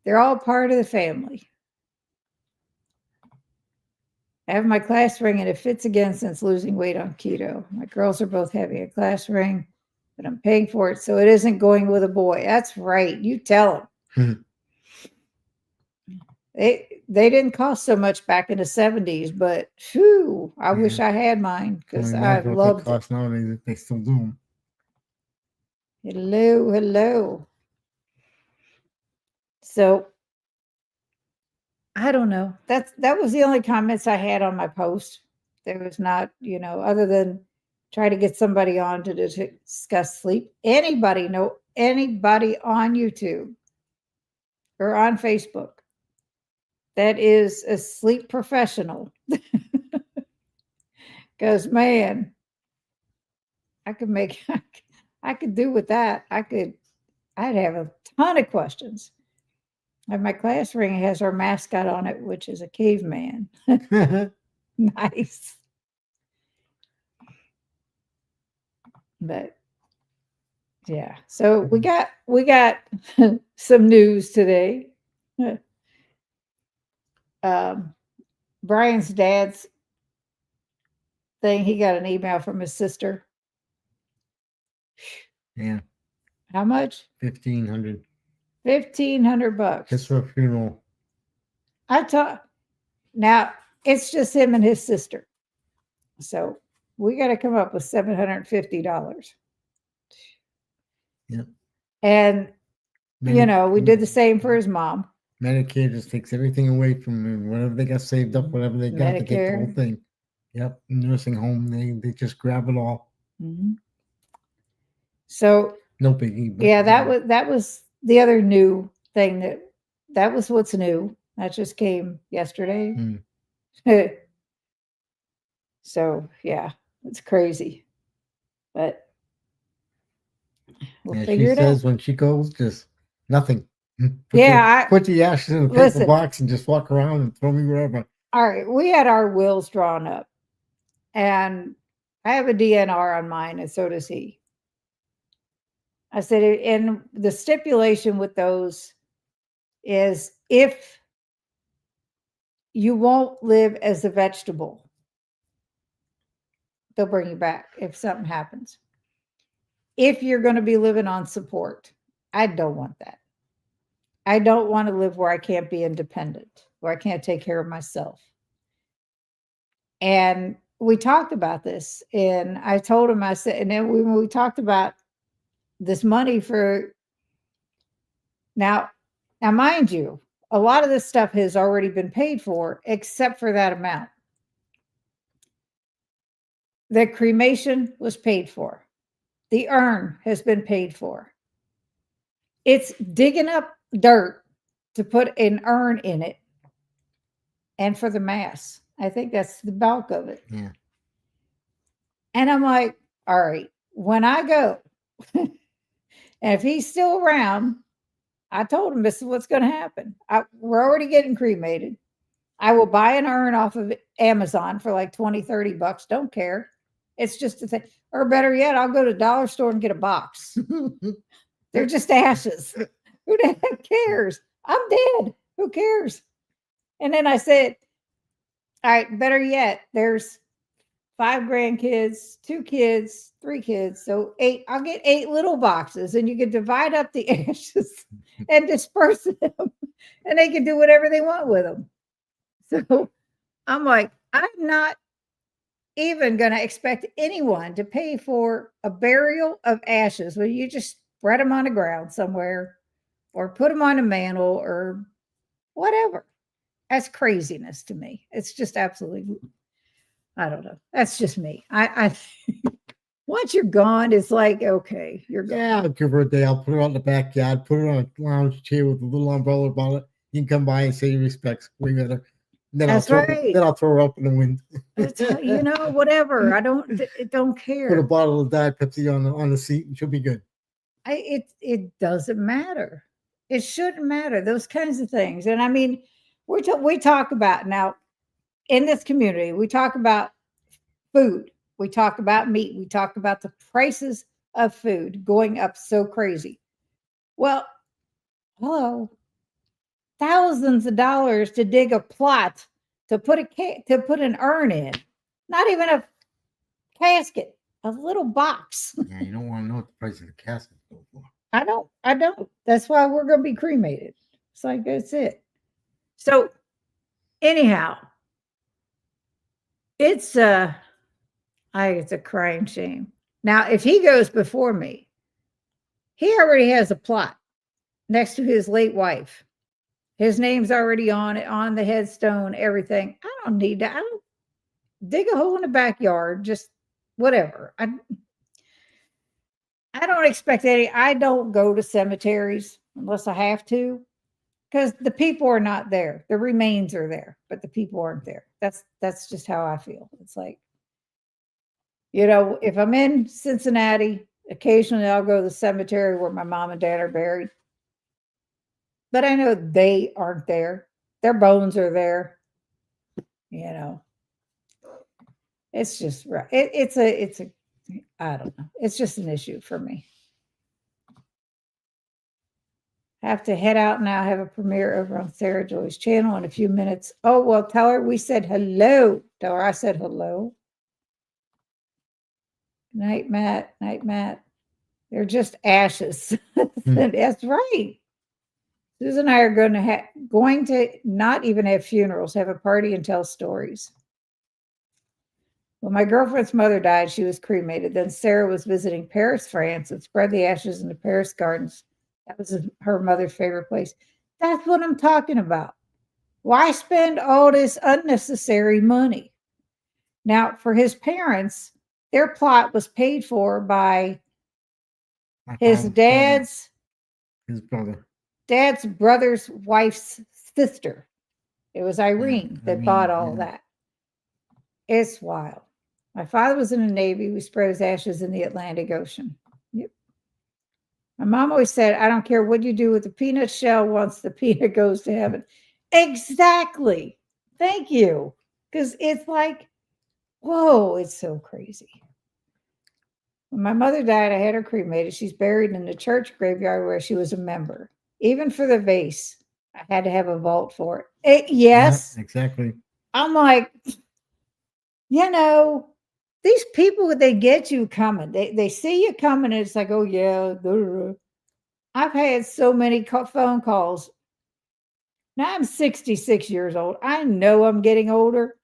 They're all part of the family. I have my class ring and it fits again since losing weight on keto. My girls are both having a class ring, but I'm paying for it, so it isn't going with a boy. That's right. You tell them. They didn't cost so much back in the 70s, but phew, I wish I had mine because I loved it. Nowadays if they still do them. Hello, hello. So I don't know. That was the only comments I had on my post. There was not, other than try to get somebody on to discuss sleep. Anybody know anybody on YouTube or on Facebook that is a sleep professional? Because man, I could do with that. I'd have a ton of questions. And my class ring has our mascot on it, which is a caveman. Nice. But yeah, so we got some news today. Brian's dad's thing, he got an email from his sister. Yeah. How much? $1,500. $1,500 Just for a funeral. Now it's just him and his sister. So we got to come up with $750. Yep. And we did the same for his mom. Medicare just takes everything away from him. Whatever they got saved up, whatever they got, they get the whole thing. Yep. Nursing home, they just grab it all. Mm-hmm. So no biggie. Yeah, that was the other new thing that was what's new. That just came yesterday. So yeah, it's crazy. But we'll figure it out. She says when she goes, just nothing. Put the ashes in a paper box and just walk around and throw me wherever. All right, we had our wills drawn up, and I have a DNR on mine, and so does he. I said, and the stipulation with those is if you won't live as a vegetable, they'll bring you back if something happens. If you're going to be living on support, I don't want that. I don't want to live where I can't be independent, where I can't take care of myself. And we talked about this, and I told him, I said, and then when we talked about this money for now, mind you, a lot of this stuff has already been paid for, except for that amount. The cremation was paid for. The urn has been paid for. It's digging up dirt to put an urn in it. And for the mass, I think that's the bulk of it. Yeah. And I'm like, all right, when I go, and if he's still around, I told him this is what's going to happen. We're already getting cremated. I will buy an urn off of Amazon for like $20-$30. Don't care. It's just a thing. Or better yet, I'll go to the dollar store and get a box. They're just ashes. Who the heck cares? I'm dead. Who cares? And then I said, all right, better yet, there's 5 grandkids, 2 kids, 3 kids. So 8, I'll get 8 little boxes, and you can divide up the ashes and disperse them, and they can do whatever they want with them. So I'm like, I'm not even going to expect anyone to pay for a burial of ashes where you just spread them on the ground somewhere or put them on a mantle or whatever. That's craziness to me. It's just absolutely, I don't know. That's just me. I once you're gone, it's like, okay, you're gone. Yeah, I'll give her a day. I'll put her out in the backyard, put her on a lounge chair with a little umbrella about it. You can come by and say your respects, wave at her. Then That's right. Then I'll throw her up in the wind. Whatever. I don't Put a care. bottle of Diet Pepsi on the seat, and she'll be good. It doesn't matter. It shouldn't matter. Those kinds of things. And I mean, we talk about now in this community, we talk about food, we talk about meat, we talk about the prices of food going up so crazy. Well, hello, thousands of dollars to dig a plot to put an urn in, not even a casket, a little box. Yeah, you don't want to know what the price of the casket go for. I don't. That's why we're going to be cremated. It's like, that's it. So anyhow, it's a crying shame. Now, if he goes before me, he already has a plot next to his late wife. His name's already on it, on the headstone, everything. I don't need that. I don't dig a hole in the backyard, just whatever. I don't expect any. I don't go to cemeteries unless I have to, because the people are not there. The remains are there, but the people aren't there. That's just how I feel. It's like, if I'm in Cincinnati, occasionally I'll go to the cemetery where my mom and dad are buried. But I know they aren't there. Their bones are there. It's just right. It's a I don't know. It's just an issue for me. Have to head out now. Have a premiere over on Sarah Joy's channel in a few minutes. Oh, well, tell her we said hello. Tell her I said hello. Night, Matt. Night, Matt. They're just ashes. That's right. Susan and I are going to not even have funerals, have a party and tell stories. When my girlfriend's mother died, she was cremated. Then Sarah was visiting Paris, France, and spread the ashes in the Paris gardens. That was her mother's favorite place. That's what I'm talking about. Why spend all this unnecessary money? Now, for his parents, their plot was paid for by his dad's brother's wife's sister. It was Irene that bought all that. It's wild. My father was in the Navy. We spread his ashes in the Atlantic Ocean. Yep. My mom always said, I don't care what you do with the peanut shell once the peanut goes to heaven. Exactly. Thank you. Because it's like, whoa, it's so crazy. When my mother died, I had her cremated. She's buried in the church graveyard where she was a member. Even for the vase, I had to have a vault for it. Yes. Yeah, exactly. I'm like, these people, they get you coming. They see you coming, and it's like, oh, yeah. I've had so many phone calls. Now I'm 66 years old. I know I'm getting older.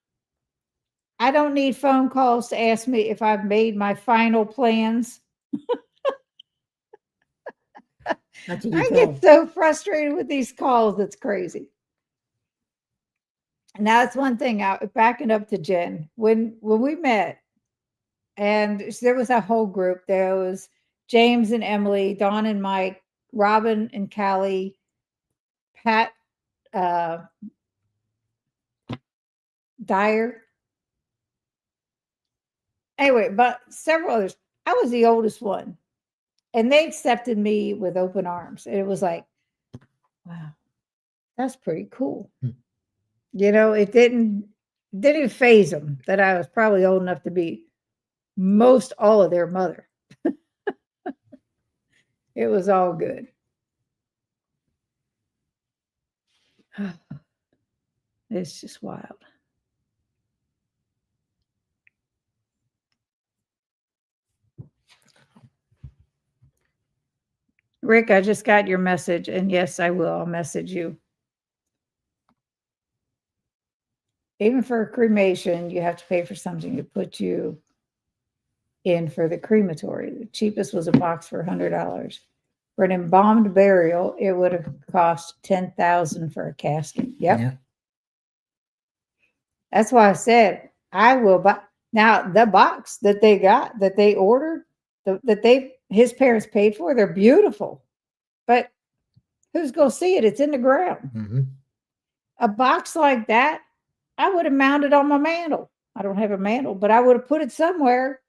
I don't need phone calls to ask me if I've made my final plans. I get so frustrated with these calls. It's crazy. And that's one thing. Backing up to Jen, when we met, and there was a whole group. There was James and Emily, Dawn and Mike, Robin and Callie, Pat Dyer. Anyway, but several others. I was the oldest one. And they accepted me with open arms. And it was like, wow, that's pretty cool. It didn't faze them that I was probably old enough to be most all of their mother. It was all good. It's just wild. Rick, I just got your message, and yes, I will. I'll message you. Even for a cremation, you have to pay for something to put you in for the crematory. The cheapest was a box for $100. For an embalmed burial, it would have cost $10,000 for a casket. Yep. Yeah. That's why I said I will buy. Now the box that they got, that they ordered, his parents paid for, they're beautiful. But who's gonna see it? It's in the ground. Mm-hmm. A box like that, I would have mounted on my mantle. I don't have a mantle, but I would have put it somewhere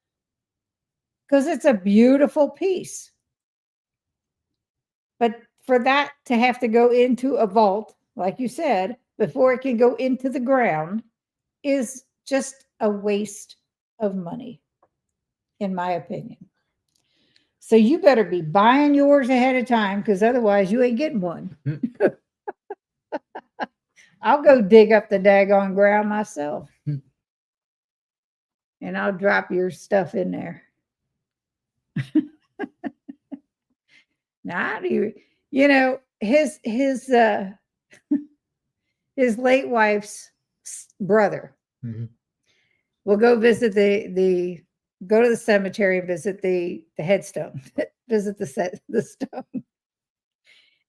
because it's a beautiful piece. But for that to have to go into a vault, like you said, before it can go into the ground, is just a waste of money, in my opinion. So you better be buying yours ahead of time, because otherwise you ain't getting one. I'll go dig up the daggone ground myself. And I'll drop your stuff in there. Now, you know, his late wife's brother will go visit go to the cemetery and visit the headstone, visit the stone.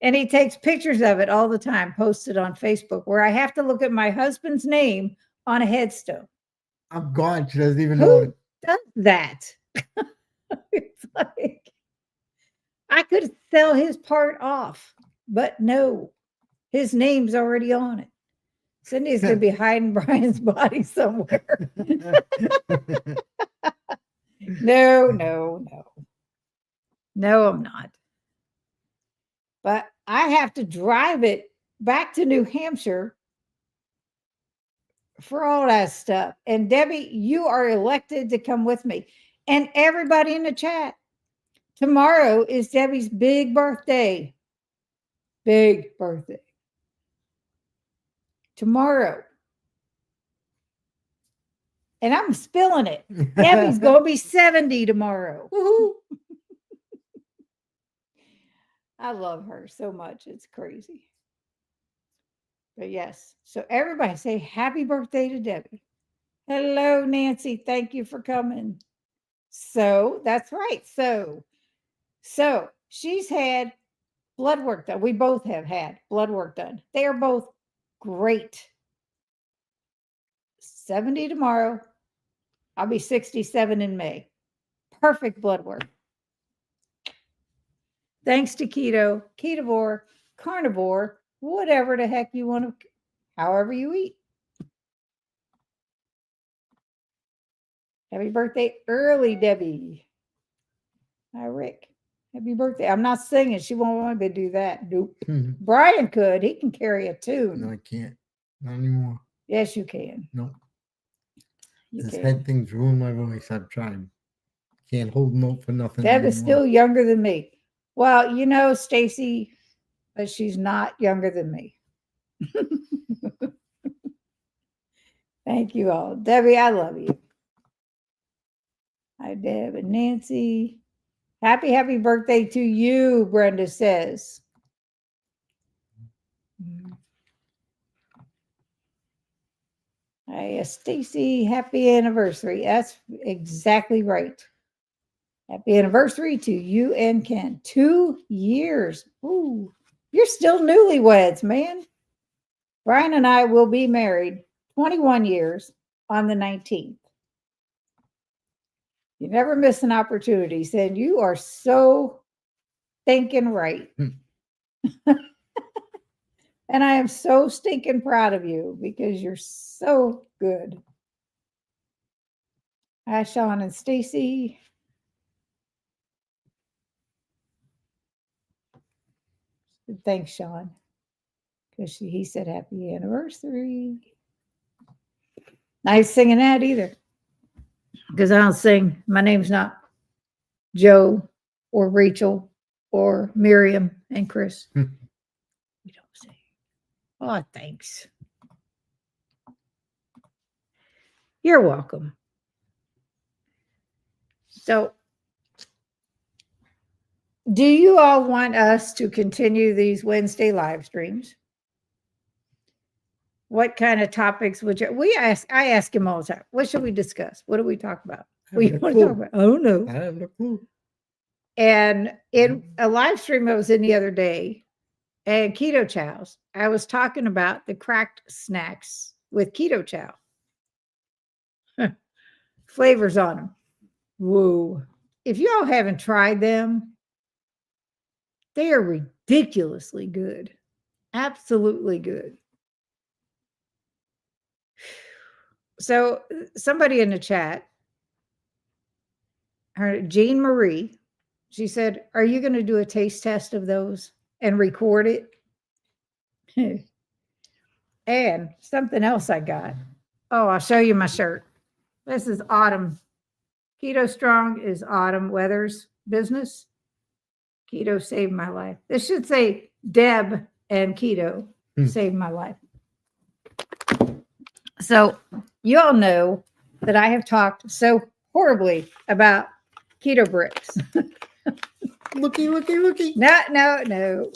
And he takes pictures of it all the time, posted on Facebook, where I have to look at my husband's name on a headstone. I'm gone. She doesn't even know it. Does that? It's like, I could sell his part off, but no, his name's already on it. Cindy's going to be hiding Brian's body somewhere. No, I'm not. But I have to drive it back to New Hampshire for all that stuff. And Debbie, you are elected to come with me. And everybody in the chat, tomorrow is Debbie's big birthday. Big birthday. Tomorrow. And I'm spilling it. Debbie's going to be 70 tomorrow. Woo-hoo. I love her so much. It's crazy. But yes. So everybody say happy birthday to Debbie. Hello, Nancy. Thank you for coming. So that's right. So she's had blood work done. We both have had blood work done. They are both great. 70 tomorrow. I'll be 67 in May. Perfect blood work. Thanks to keto, ketovore, carnivore, whatever the heck you want to, however you eat. Happy birthday early, Debbie. Hi, Rick. Happy birthday. I'm not singing. She won't want me to do that. Nope. Brian could. He can carry a tune. No, I can't. Not anymore. Yes, you can. Nope. You This can. head thing's ruined my voice. I've tried. Can't hold note for nothing. Deb is still younger than me. Well, you know, Stacy, but she's not younger than me. Thank you all. Debbie, I love you. Hi, Deb and Nancy. Happy birthday to you, Brenda says. Hi, Stacy, happy anniversary. That's exactly right. Happy anniversary to you and Ken. 2 years. Ooh, you're still newlyweds, man. Brian and I will be married 21 years on the 19th. You never miss an opportunity. Saying you are so thinking right. And I am so stinking proud of you because you're so good. Hi, Sean and Stacy. Thanks, Sean. Because he said happy anniversary. Not singing that either. Because I don't sing. My name's not Joe or Rachel or Miriam and Chris. We don't sing. Oh, thanks. You're welcome. So, do you all want us to continue these Wednesday live streams? What kind of topics would you? I ask him all the time. What should we discuss? What do we talk about? What do you want to talk about? I don't know. I have no clue. And in a live stream I was in the other day, and Keto Chows, I was talking about the cracked snacks with Keto Chow. Flavors on them. Whoa. If you all haven't tried them, they are ridiculously good. Absolutely good. So somebody in the chat, her Jean Marie, she said, "Are you going to do a taste test of those and record it?" And something else I got. Oh, I'll show you my shirt. This is Autumn. Keto Strong is Autumn Weather's business. Keto saved my life. This should say Deb and Keto saved my life. So you all know that I have talked so horribly about keto bricks. Looky. No.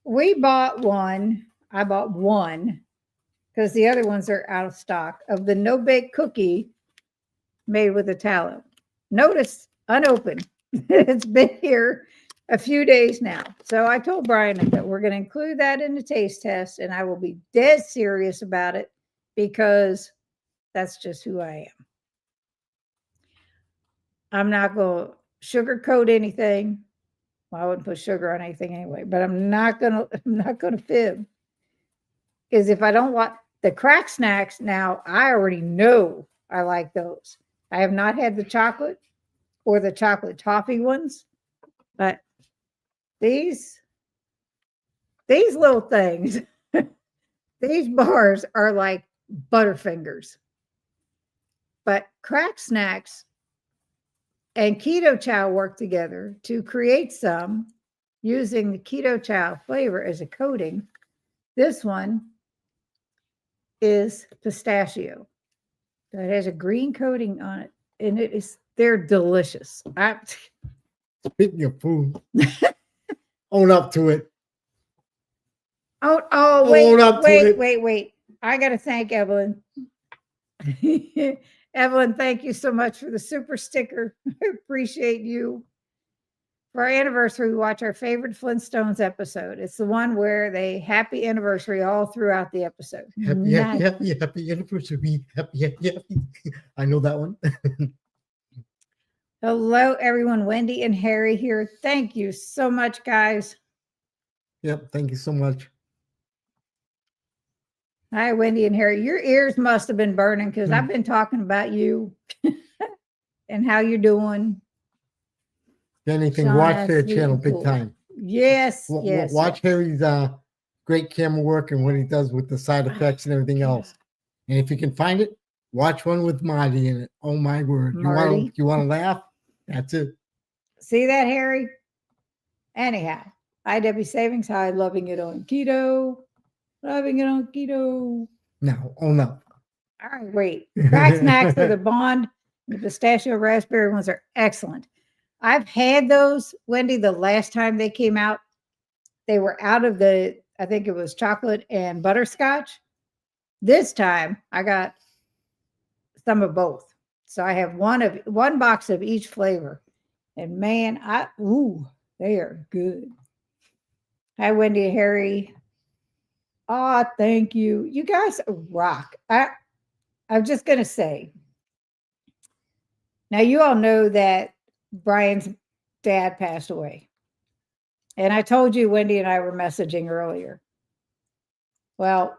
We bought one. I bought one because the other ones are out of stock of the no bake cookie made with the tallow. Notice unopened. It's been here a few days now. So I told Brian that we're going to include that in the taste test, and I will be dead serious about it because that's just who I am. I'm not going to sugarcoat anything. Well, I wouldn't put sugar on anything anyway, but I'm not gonna fib. Because if I don't want the crack snacks, now I already know I like those. I have not had the chocolate or the chocolate toffee ones, but these little things, these bars are like Butterfingers. But crack snacks and Keto Chow work together to create some using the Keto Chow flavor as a coating. This one is pistachio. It has a green coating on it, and they're delicious. Speaking of food, own up to it. Wait. I got to thank Evelyn. Evelyn, thank you so much for the super sticker. I appreciate you. For our anniversary, we watch our favorite Flintstones episode. It's the one where they happy anniversary all throughout the episode. Happy anniversary. Happy. I know that one. Hello, everyone. Wendy and Harry here. Thank you so much, guys. Yep. Thank you so much. Hi, Wendy and Harry. Your ears must have been burning because I've been talking about you and how you're doing. Anything, Sean, watch their channel big time. Yes. Watch Harry's great camera work and what he does with the side effects and everything else. And if you can find it, watch one with Marty in it. Oh my word. Marty. You want to laugh? That's it. See that, Harry? Anyhow, IW Savings High, loving it on keto. Loving it on keto. No, own up. All right, wait. Crack snacks for the Bond. The pistachio raspberry ones are excellent. I've had those, Wendy, the last time they came out. They were out of I think it was chocolate and butterscotch. This time I got some of both. So I have one box of each flavor. And man, they are good. Hi, Wendy and Harry. Oh, thank you. You guys rock. I'm just going to say, now you all know that Brian's dad passed away. And I told you Wendy and I were messaging earlier. Well,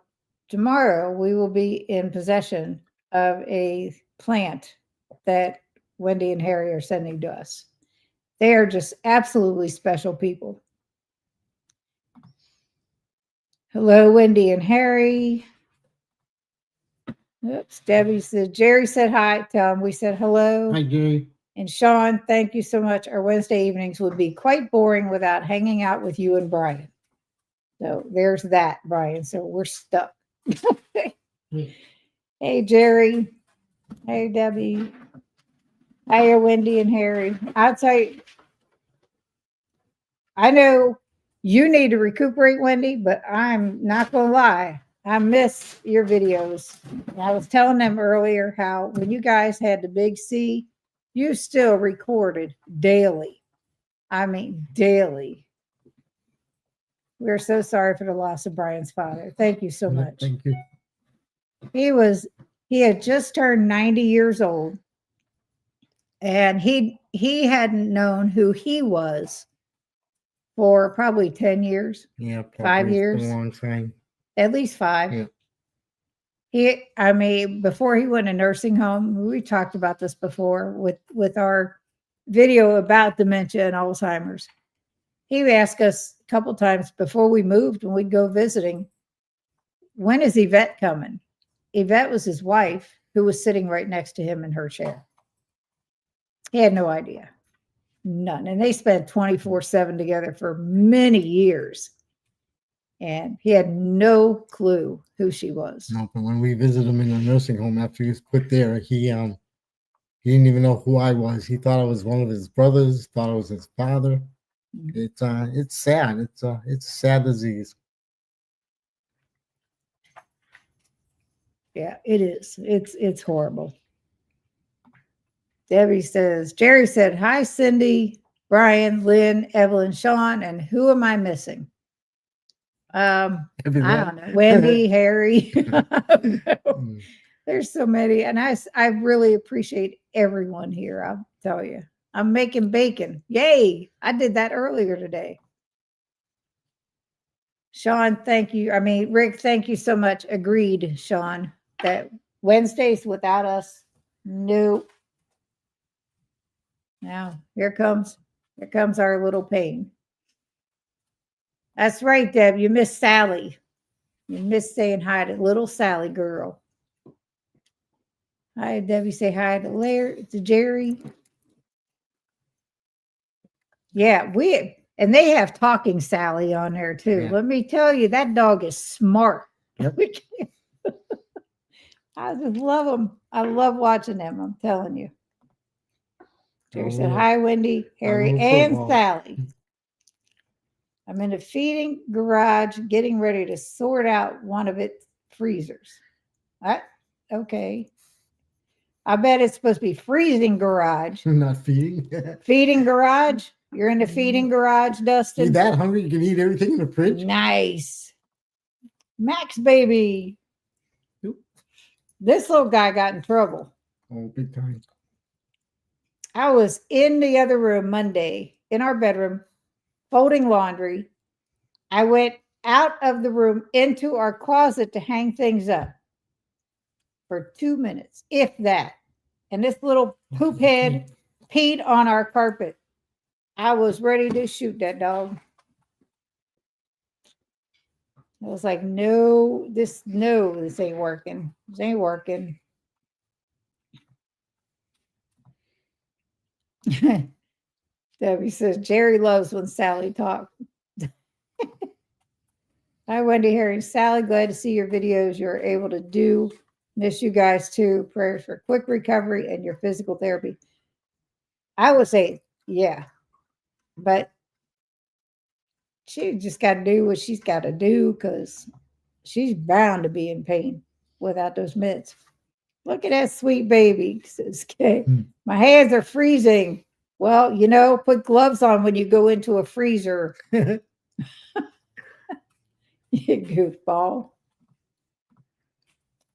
tomorrow we will be in possession of a plant that Wendy and Harry are sending to us. They are just absolutely special people. Hello, Wendy and Harry. Oops, Debbie said, Jerry said hi. Tell him we said hello. Hi, Jerry. And Sean, thank you so much. Our Wednesday evenings would be quite boring without hanging out with you and Brian. So there's that, Brian. So we're stuck. Hey, Jerry. Hey, Debbie. Hi, Wendy and Harry. I'll tell you, I know you need to recuperate, Wendy, but I'm not going to lie. I miss your videos. I was telling them earlier how when you guys had the big C, you still recorded daily. I mean, daily. We're so sorry for the loss of Brian's father. Thank you so Yeah, much. thank you. He had just turned 90 years old, and he hadn't known who he was for probably 10 years, Yeah, 5 probably. It's been years, a long time. at least 5. Yeah. I mean, before he went to nursing home, we talked about this before with our video about dementia and Alzheimer's. He asked us a couple times before we moved when we'd go visiting, when is Yvette coming? Yvette was his wife who was sitting right next to him in her chair. He had no idea. None. And they spent 24/7 together for many years. And he had no clue who she was. No, but when we visited him in the nursing home after he was put there, he didn't even know who I was. He thought I was one of his brothers, thought I was his father. It's sad. It's a sad disease. Yeah, it is. It's horrible. Debbie says, Jerry said, hi, Cindy, Brian, Lynn, Evelyn, Sean, and who am I missing? I don't know. Wendy, Harry. I don't know. There's so many. And I really appreciate everyone here. I'll tell you. I'm making bacon. Yay. I did that earlier today. Sean, thank you. I mean, Rick, thank you so much. Agreed, Sean, that Wednesdays without us, nope. Now, here comes our little pain. That's right, Deb. You missed Sally. You missed saying hi to little Sally girl. Hi, Debbie. Say hi to Larry, to Jerry. Yeah, and they have Talking Sally on there too. Yeah. Let me tell you, that dog is smart. Yep. I just love them. I love watching them. I'm telling you. Jerry said, hi, Wendy, Harry, and Sally. I'm in a feeding garage getting ready to sort out one of its freezers. Okay. I bet it's supposed to be freezing garage. Not feeding. Feeding garage? You're in the feeding garage, Dustin? You that hungry? You can eat everything in the fridge? Nice. Max, baby. Nope. This little guy got in trouble. Oh, big time. I was in the other room Monday in our bedroom folding laundry. I went out of the room into our closet to hang things up for 2 minutes, if that. And this little poop head peed on our carpet. I was ready to shoot that dog. I was like, no, this ain't working. This ain't working. Debbie says, Jerry loves when Sally talks. Hi, Wendy, Harry, and Sally. Glad to see your videos you're able to do. Miss you guys too. Prayers for quick recovery and your physical therapy. I would say, yeah. But she just got to do what she's got to do because she's bound to be in pain without those meds. Look at that sweet baby, says Kay. My hands are freezing. Well, put gloves on when you go into a freezer. You goofball.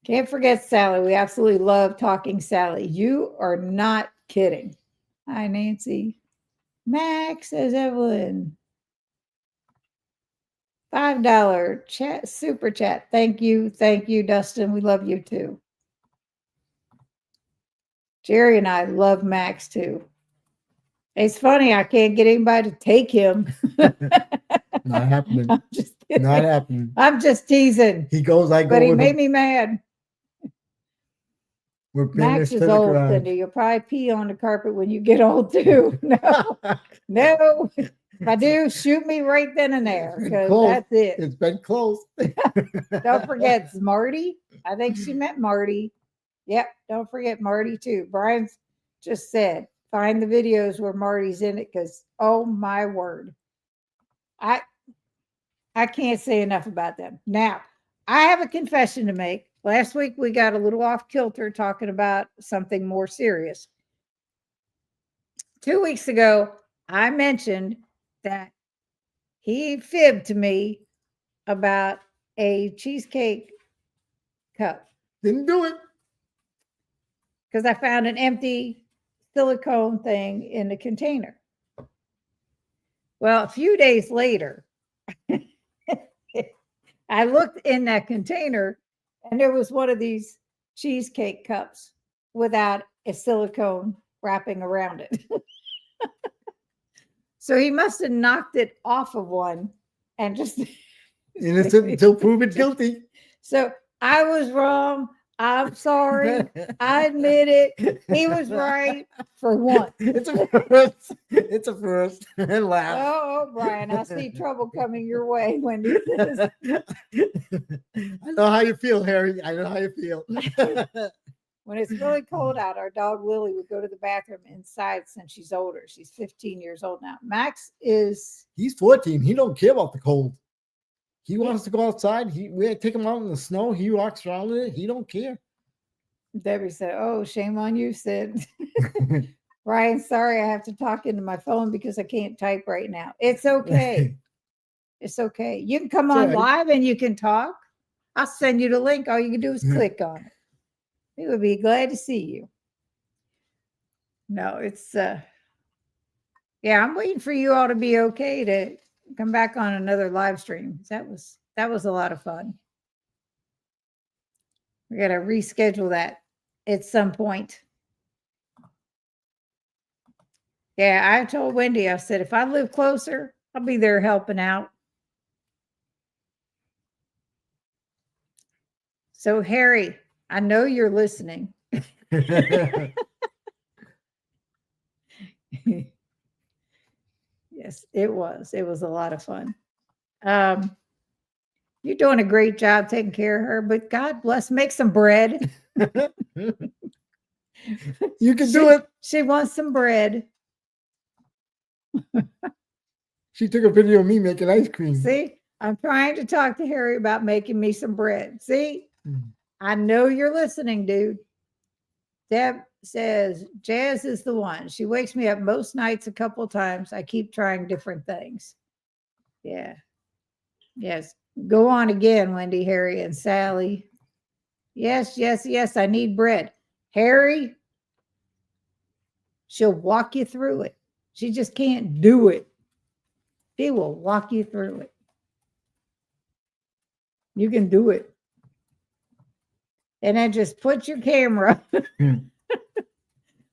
Can't forget Sally. We absolutely love Talking Sally. You are not kidding. Hi, Nancy. Max, says Evelyn. $5 chat, super chat. Thank you. Thank you, Dustin. We love you too. Jerry and I love Max too. It's funny, I can't get anybody to take him. Not happening. I'm just kidding. Not happening. I'm just teasing. He goes, I go. But he with made him. me mad. We're Max is old, Cindy. You'll probably pee on the carpet when you get old too. No, no. If I do, shoot me right then and there because that's it. It's been close. Don't forget, it's Marty. I think she meant Marty. Yep. Don't forget Marty too. Brian's just said, find the videos where Marty's in it because, oh my word. I can't say enough about them. Now, I have a confession to make. Last week, we got a little off kilter talking about something more serious. 2 weeks ago, I mentioned that he fibbed to me about a cheesecake cup Didn't do it. because I found an empty silicone thing in the container. Well, a few days later, I looked in that container and there was one of these cheesecake cups without a silicone wrapping around it. So he must have knocked it off of one and just Innocent until proven guilty. So I was wrong. I'm sorry. I admit it. He was right for once. It's a first. It's a first. And laugh. Oh, Brian, I see trouble coming your way, Wendy. I know how you feel, Harry. I know how you feel. When it's really cold out, our dog Lily would go to the bathroom inside since she's older. She's 15 years old now. Max is He's 14. He don't care about the cold. He wants to go outside. We take him out in the snow. He walks around in it. He don't care. Debbie said, "Oh, shame on you, Sid." Brian, sorry, I have to talk into my phone because I can't type right now. It's okay. It's okay. You can come on live and you can talk. I'll send you the link. All you can do is click on it. We would be glad to see you. No, it's yeah, I'm waiting for you all to be okay to come back on another live stream. That was a lot of fun. We got to reschedule that at some point. Yeah, I told Wendy, I said, if I live closer, I'll be there helping out. So, Harry, I know you're listening. Yes, it was. It was a lot of fun. You're doing a great job taking care of her, but God bless, make some bread. You can do it. She wants some bread. She took a video of me making ice cream. See, I'm trying to talk to Harry about making me some bread. See, I know you're listening, dude. Deb says, Jazz is the one. She wakes me up most nights a couple of times. I keep trying different things. Yeah. Yes. Go on again, Wendy, Harry, and Sally. Yes, yes, yes. I need bread. Harry, she'll walk you through it. She just can't do it. She will walk you through it. You can do it. And then just put your camera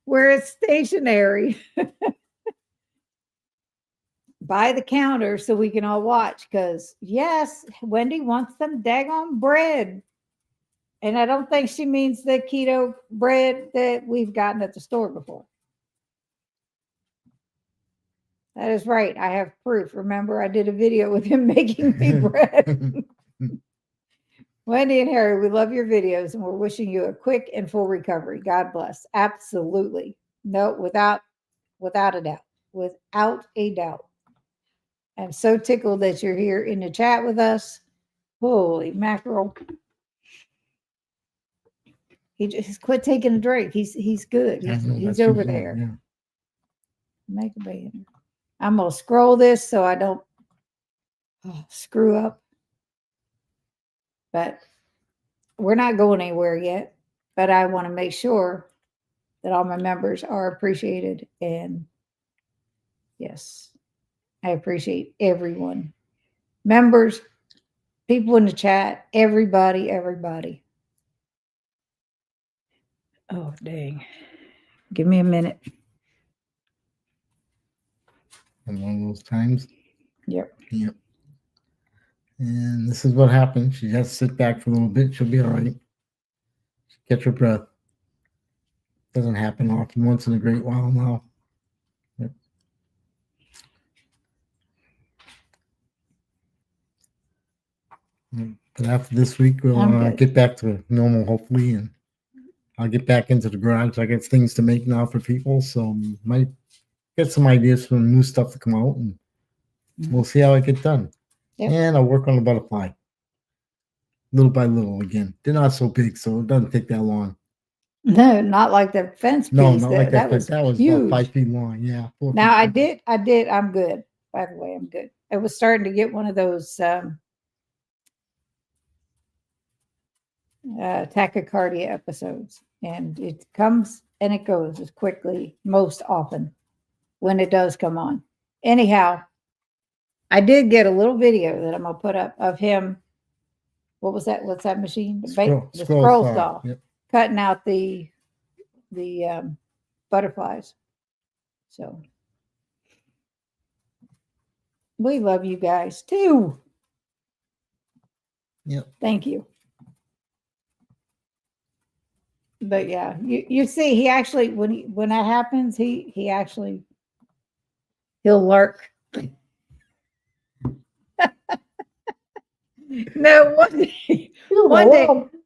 where it's stationary by the counter so we can all watch. Because, yes, Wendy wants some daggone bread. And I don't think she means the keto bread that we've gotten at the store before. That is right. I have proof. Remember, I did a video with him making me bread. Wendy and Harry, we love your videos and we're wishing you a quick and full recovery. God bless. Absolutely. No, without a doubt. Without a doubt. I'm so tickled that you're here in the chat with us. Holy mackerel. He just quit taking a drink. He's good. He's over there. Yeah. Make a banner. I'm going to scroll this so I don't screw up. But we're not going anywhere yet. But I want to make sure that all my members are appreciated. And yes, I appreciate everyone. Members, people in the chat, everybody. Oh, dang. Give me a minute. And one of those times. Yep. And this is what happens. She has to sit back for a little bit. She'll be all right. Catch her breath. Doesn't happen often. Once in a great while now. Yep. But after this week, we'll get back to normal, hopefully, and I'll get back into the garage. I got things to make now for people, so might get some ideas for new stuff to come out, and we'll see how it gets done. Yep. And I'll work on the butterfly little by little again. They're not so big, so it doesn't take that long. No, not like the fence piece. No, not like That that. was That was huge. about 5 feet long. Yeah. 4 Now feet long. I did. I'm good. By the way, I'm good. I was starting to get one of those tachycardia episodes, and it comes and it goes as quickly most often when it does come on. Anyhow, I did get a little video that I'm gonna put up of him. What was that? What's that machine? The scroll saw. Yep. Cutting out the butterflies. So we love you guys too. Yep. Thank you. But yeah, you see, he actually when that happens, he actually he'll lurk. No,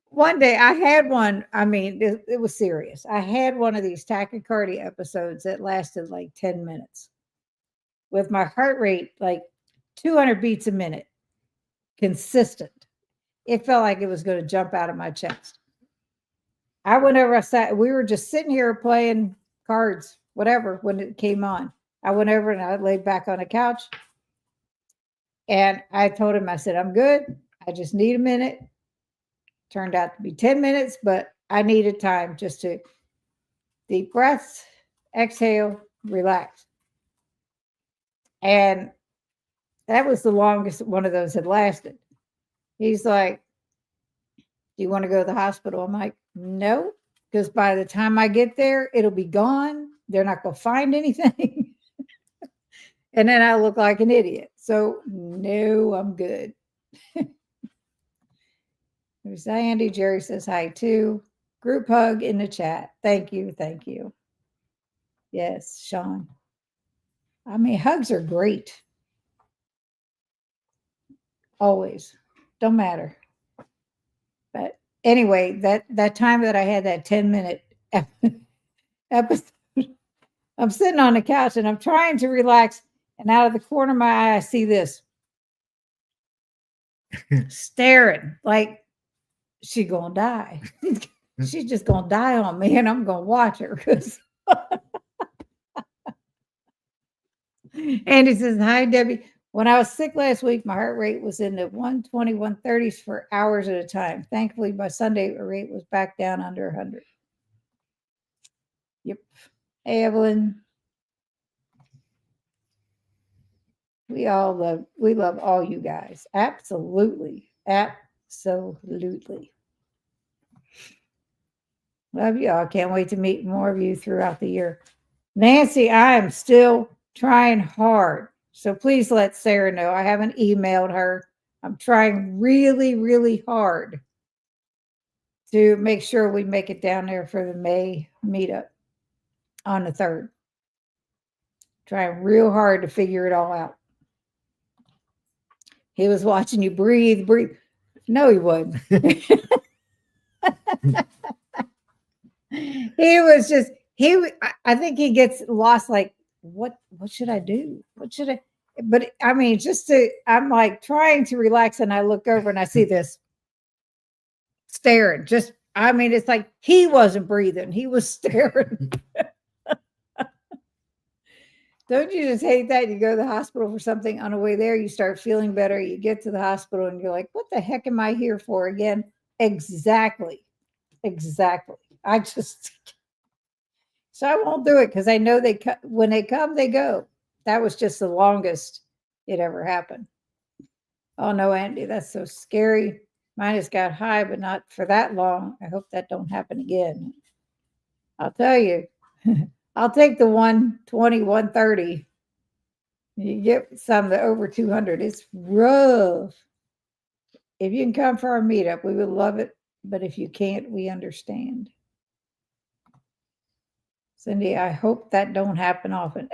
one day I had one. I mean, it was serious. I had one of these tachycardia episodes that lasted like 10 minutes with my heart rate like 200 beats a minute, consistent. It felt like it was going to jump out of my chest. I went over, I sat, we were just sitting here playing cards, whatever, when it came on. I went over and I laid back on the couch and I told him, I said, I'm good. I just need a minute. Turned out to be 10 minutes, but I needed time just to deep breaths, exhale, relax. And that was the longest one of those had lasted. He's like, do you want to go to the hospital? I'm like, no, because by the time I get there, it'll be gone. They're not going to find anything. And then I look like an idiot. So, no, I'm good. There's Andy. Jerry says hi too. Group hug in the chat. Thank you. Thank you. Yes, Sean. I mean, hugs are great. Always. Don't matter. But anyway, that time that I had that 10-minute episode, I'm sitting on the couch and I'm trying to relax. And out of the corner of my eye, I see this staring like she gonna die. She's just gonna die on me, and I'm gonna watch her. Andy says, hi, Debbie. When I was sick last week, my heart rate was in the 120, 130s for hours at a time. Thankfully, by Sunday, the rate was back down under 100. Yep. Hey, Evelyn. We love all you guys. Absolutely. Absolutely. Love you all. Can't wait to meet more of you throughout the year. Nancy, I am still trying hard. So please let Sarah know. I haven't emailed her. I'm trying really, really hard to make sure we make it down there for the May meetup on the 3rd. Trying real hard to figure it all out. He was watching you breathe. No, he wasn't. He was just, I think he gets lost, like, what should I do? What should I, but I mean, I'm like trying to relax and I look over and I see this staring. I mean, it's like he wasn't breathing. He was staring. Don't you just hate that? You go to the hospital for something, on the way there, you start feeling better. You get to the hospital and you're like, what the heck am I here for again? Exactly. So I won't do it because I know when they come, they go. That was just the longest it ever happened. Oh no, Andy, that's so scary. Mine has got high, but not for that long. I hope that don't happen again. I'll tell you, I'll take the 120, 130. You get some that over 200. It's rough. If you can come for our meetup, we would love it. But if you can't, we understand. Cindy, I hope that don't happen often.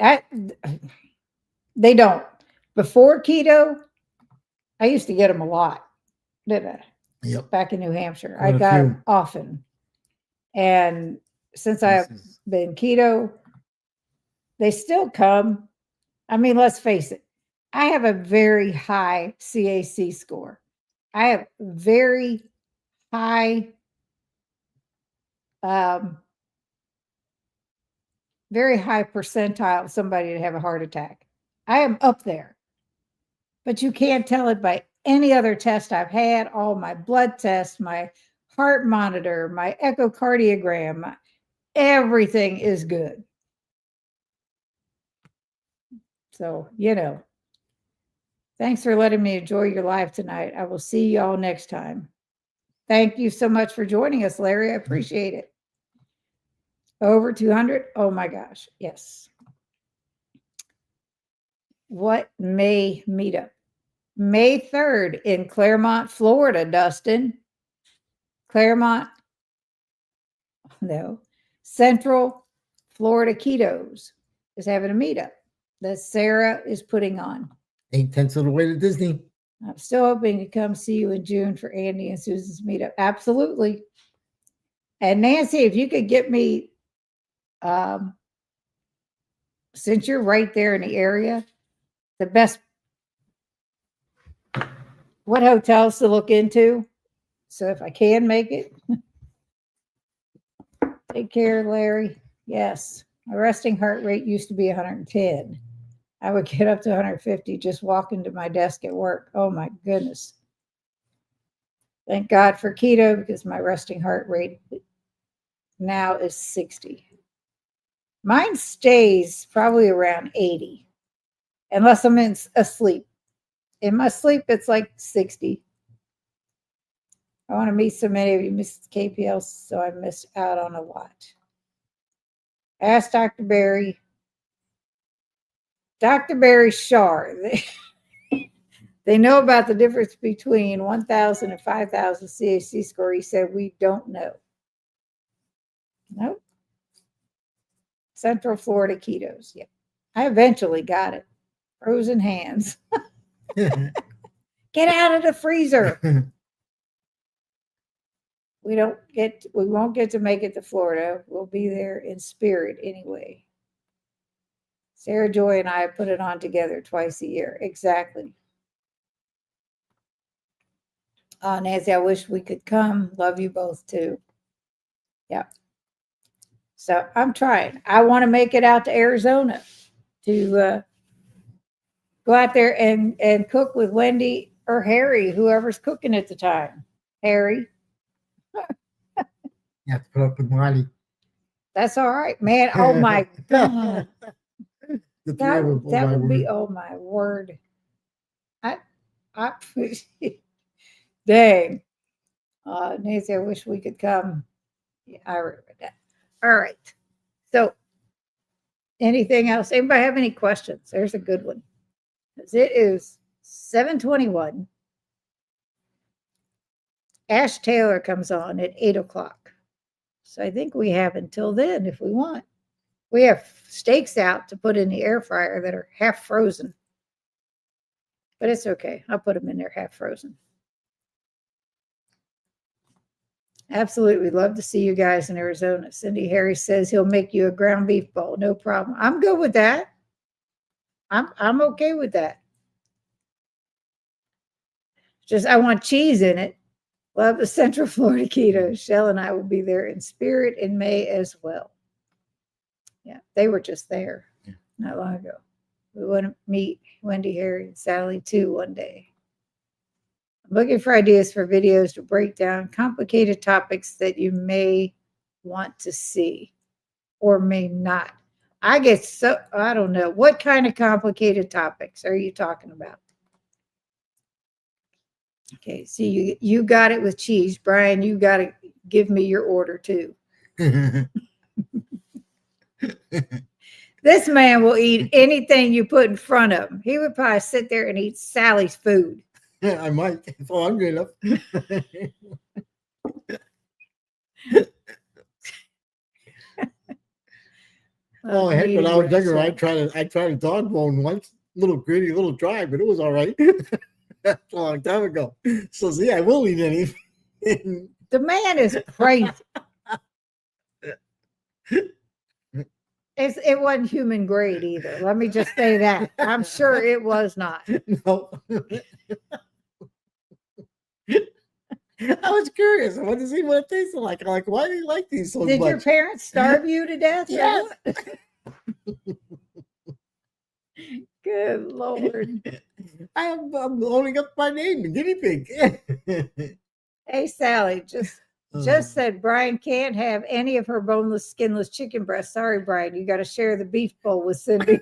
They don't. Before keto, I used to get them a lot, didn't I? Yep. Back in New Hampshire. I got them often. And since I've been keto, they still come. I mean, let's face it. I have a very high CAC score. I have very high very high percentile of somebody to have a heart attack. I am up there, but you can't tell it by any other test I've had. All my blood tests, my heart monitor, my echocardiogram, everything is good. So, thanks for letting me enjoy your live tonight. I will see y'all next time. Thank you so much for joining us, Larry. I appreciate it. Over 200. Oh my gosh. Yes. What May meetup? May 3rd in Claremont, Florida, Dustin. Claremont. No. Central Florida Ketos is having a meetup that Sarah is putting on. 8/10 of the way to Disney. I'm still hoping to come see you in June for Andy and Susan's meetup. Absolutely. And Nancy, if you could get me, since you're right there in the area, the best, what hotels to look into. So if I can make it, take care, Larry. Yes. My resting heart rate used to be 110. I would get up to 150 just walking to my desk at work. Oh my goodness. Thank God for keto because my resting heart rate now is 60. Mine stays probably around 80 unless I'm asleep. In my sleep, it's like 60. I want to meet so many of you, Mrs. KPL, so I missed out on a lot. Ask Dr. Barry. Dr. Barry Shar. They know about the difference between 1,000 and 5,000 CAC score. He said, we don't know. Nope. Central Florida Ketos. Yeah. I eventually got it. Frozen hands. Get out of the freezer. We won't get to make it to Florida. We'll be there in spirit anyway. Sarah Joy and I put it on together twice a year. Exactly. Nancy, I wish we could come. Love you both too. Yeah. So I'm trying. I want to make it out to Arizona to go out there and cook with Wendy or Harry, whoever's cooking at the time. Harry. You have to put up with Marty. That's all right, man. Oh my God. That would be, oh my word. I dang. Nancy, I wish we could come. Yeah, I remember that. All right. So anything else? Anybody have any questions? There's a good one. Because it is 7:21. Ash Taylor comes on at 8:00. So I think we have until then if we want. We have steaks out to put in the air fryer that are half frozen. But it's okay. I'll put them in there half frozen. Absolutely. Love to see you guys in Arizona. Cindy Harris says he'll make you a ground beef bowl. No problem. I'm good with that. I'm okay with that. Just I want cheese in it. Love the Central Florida Keto. Shell and I will be there in spirit in May as well. Yeah, they were just there not long ago. We want to meet Wendy, Harry, and Sally too one day. I'm looking for ideas for videos to break down complicated topics that you may want to see or may not. I don't know. What kind of complicated topics are you talking about? Okay, so you got it with cheese. Brian, you got to give me your order too. This man will eat anything you put in front of him. He would probably sit there and eat Sally's food. Yeah, I might if I'm hungry enough. Oh heck, when I was younger, I tried a dog bone once. Little gritty, little dry, but it was all right. That's a long time ago. So see, I will eat anything. The man is crazy. It wasn't human grade either. Let me just say that. I'm sure it was not. No. I was curious. I wanted to see what it tasted like. I'm like, why do you like these so Did much? your parents starve you to death? or Yes. what? Good Lord. I'm loading up my name, the guinea pig. Hey, Sally, just said Brian can't have any of her boneless, skinless chicken breasts. Sorry, Brian, you got to share the beef bowl with Cindy.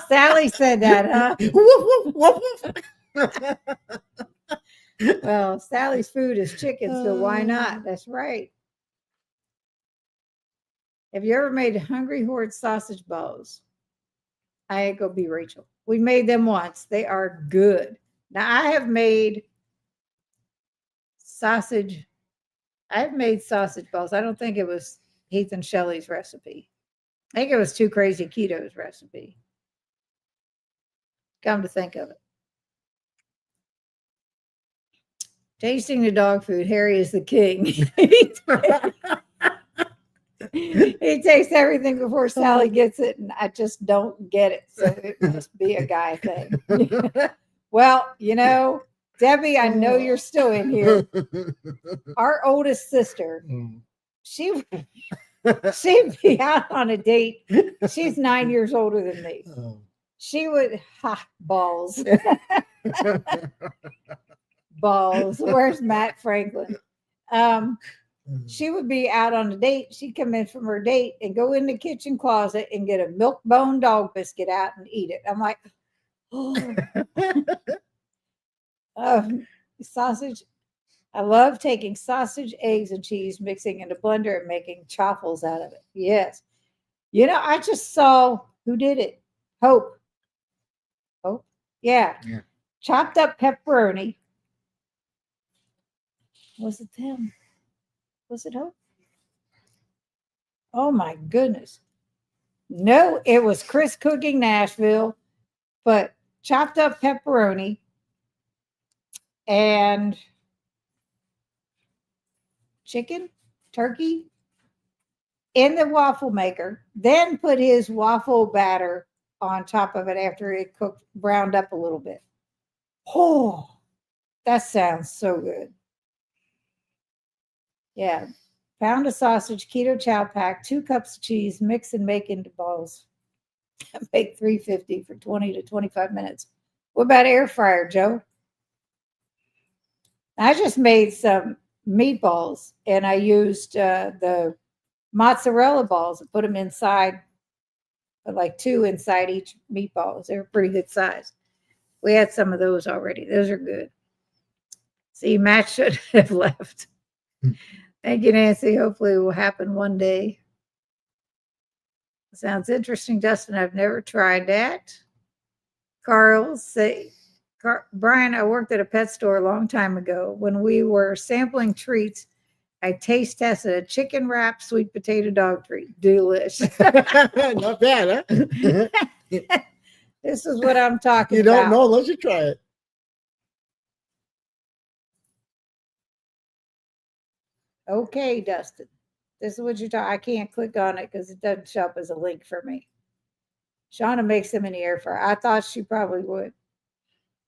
Sally said that, huh? Woof, woof, woof. Well, Sally's food is chicken, so why not? That's right. Have you ever made Hungry Horde sausage balls? I ain't gonna be Rachel. We made them once. They are good. Now I have made sausage. I've made sausage balls. I don't think it was Heath and Shelley's recipe. I think it was Too Crazy Keto's recipe. Come to think of it. Tasting the dog food, Harry is the king. He tastes everything before Sally gets it, and I just don't get it. So it must be a guy thing. Well, Debbie, I know you're still in here. Our oldest sister, she'd be out on a date. She's 9 years older than me. She would balls. Balls. Where's Matt Franklin? She would be out on a date. She'd come in from her date and go in the kitchen closet and get a milk bone dog biscuit out and eat it. I'm like, sausage. I love taking sausage, eggs, and cheese, mixing in a blender and making chaffles out of it. Yes. I just saw who did it. Hope. Yeah. Chopped up pepperoni. Was it them? Was it Hope? Oh my goodness. No, it was Chris Cooking Nashville, but chopped up pepperoni and chicken, turkey in the waffle maker, then put his waffle batter on top of it after it cooked, browned up a little bit. Oh, that sounds so good. Yeah. Pound of sausage, keto chow pack, 2 cups of cheese, mix and make into balls. Bake 350 for 20 to 25 minutes. What about air fryer, Joe? I just made some meatballs and I used the mozzarella balls and put them inside, like 2 inside each meatballs. They were pretty good size. We had some of those already. Those are good. See, Matt should have left. Thank you, Nancy. Hopefully it will happen one day. Sounds interesting, Dustin. I've never tried that. Carl, Brian, I worked at a pet store a long time ago. When we were sampling treats, I taste tested a chicken wrap sweet potato dog treat. Delicious. Not bad, huh? This is what I'm talking about. You don't know unless you try it. Okay, Dustin. This is what you're talking. I can't click on it because it doesn't show up as a link for me. Shauna makes them in the air fryer. I thought she probably would.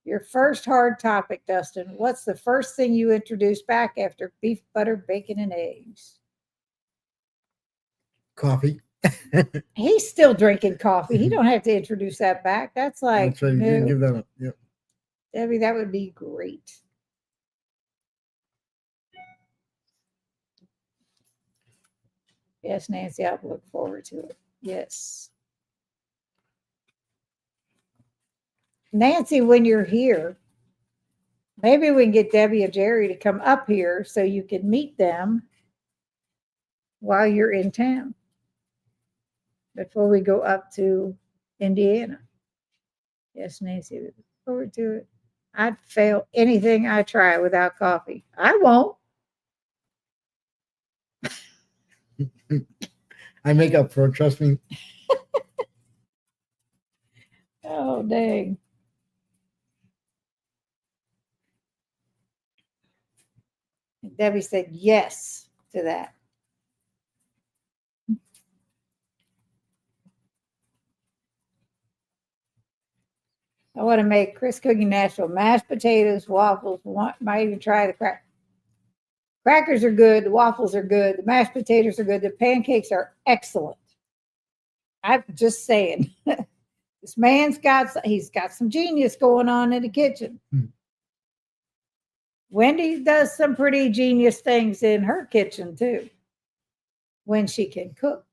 Your first hard topic, Dustin. What's the first thing you introduce back after beef, butter, bacon, and eggs? Coffee. He's still drinking coffee. He don't have to introduce that back. That's like, That's right. You didn't give that up. Yep. Debbie, that would be great. Yes, Nancy, I'll look forward to it. Yes. Nancy, when you're here, maybe we can get Debbie or Jerry to come up here so you can meet them while you're in town before we go up to Indiana. Yes, Nancy, look forward to it. I'd fail anything I try without coffee. I won't. I make up for it, trust me. Oh, dang. Debbie said yes to that. I want to make Chris Cooking Nashville mashed potatoes, waffles. Might even try the crackers are good. The waffles are good. The mashed potatoes are good. The pancakes are excellent. I'm just saying. This man's he's got some genius going on in the kitchen. Wendy does some pretty genius things in her kitchen too, when she can cook.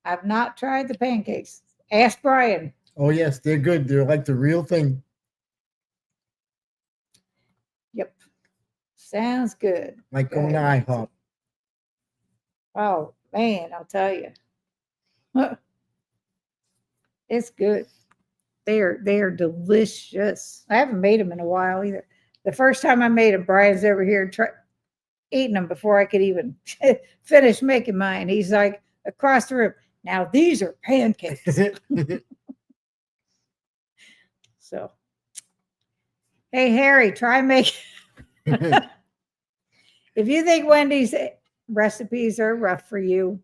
I've not tried the pancakes. Ask Brian. Oh yes, they're good. They're like the real thing. Yep. Sounds good. Like going to IHOP. Oh man, I'll tell you. It's good. They are delicious. I haven't made them in a while either. The first time I made them, Brian's over here eating them before I could even finish making mine. He's like across the room. Now these are pancakes. So, hey Harry, try making. If you think Wendy's recipes are rough for you,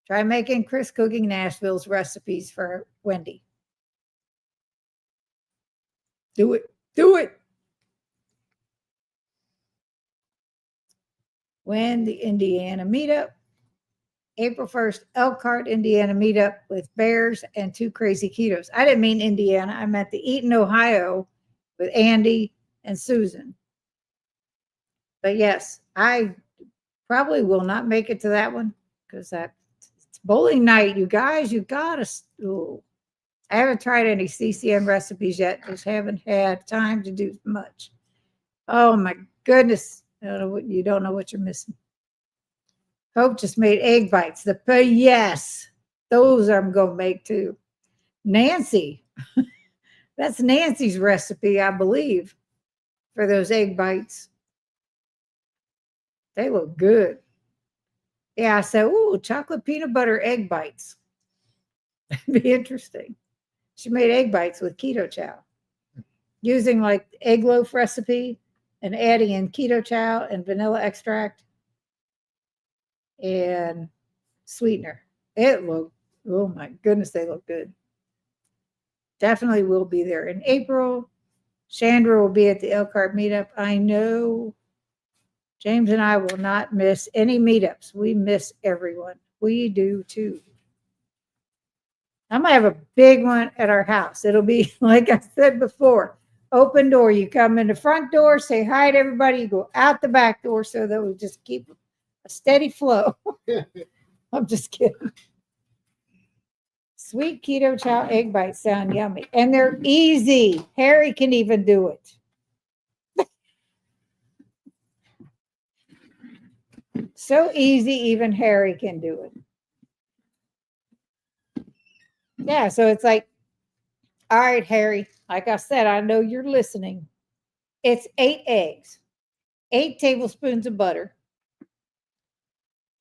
try making Chris Cooking Nashville's recipes for Wendy. Do it. Do it. When the Indiana meetup, April 1st, Elkhart, Indiana meetup with Bears and 2 Crazy Ketos. I didn't mean Indiana. I meant the Eaton, Ohio with Andy and Susan. But yes, I probably will not make it to that one because it's bowling night. You guys, you got to. I haven't tried any CCM recipes yet. Just haven't had time to do much. Oh my goodness. You don't know what you're missing. Hope just made egg bites. Yes, those I'm going to make too. Nancy. That's Nancy's recipe, I believe, for those egg bites. They look good. Yeah, I said, ooh, chocolate peanut butter egg bites. That'd be interesting. She made egg bites with keto chow, using like egg loaf recipe and adding in keto chow and vanilla extract and sweetener. It looked, oh my goodness, they look good. Definitely will be there in April. Chandra will be at the Elkhart meetup. I know James and I will not miss any meetups. We miss everyone. We do too. I'm going to have a big one at our house. It'll be, like I said before, open door. You come in the front door, say hi to everybody. You go out the back door so that we just keep a steady flow. I'm just kidding. Sweet keto chow egg bites sound yummy. And they're easy. Harry can even do it. So easy, even Harry can do it. Yeah, so it's like, all right, Harry, like I said, I know you're listening. It's 8 eggs, 8 tablespoons of butter,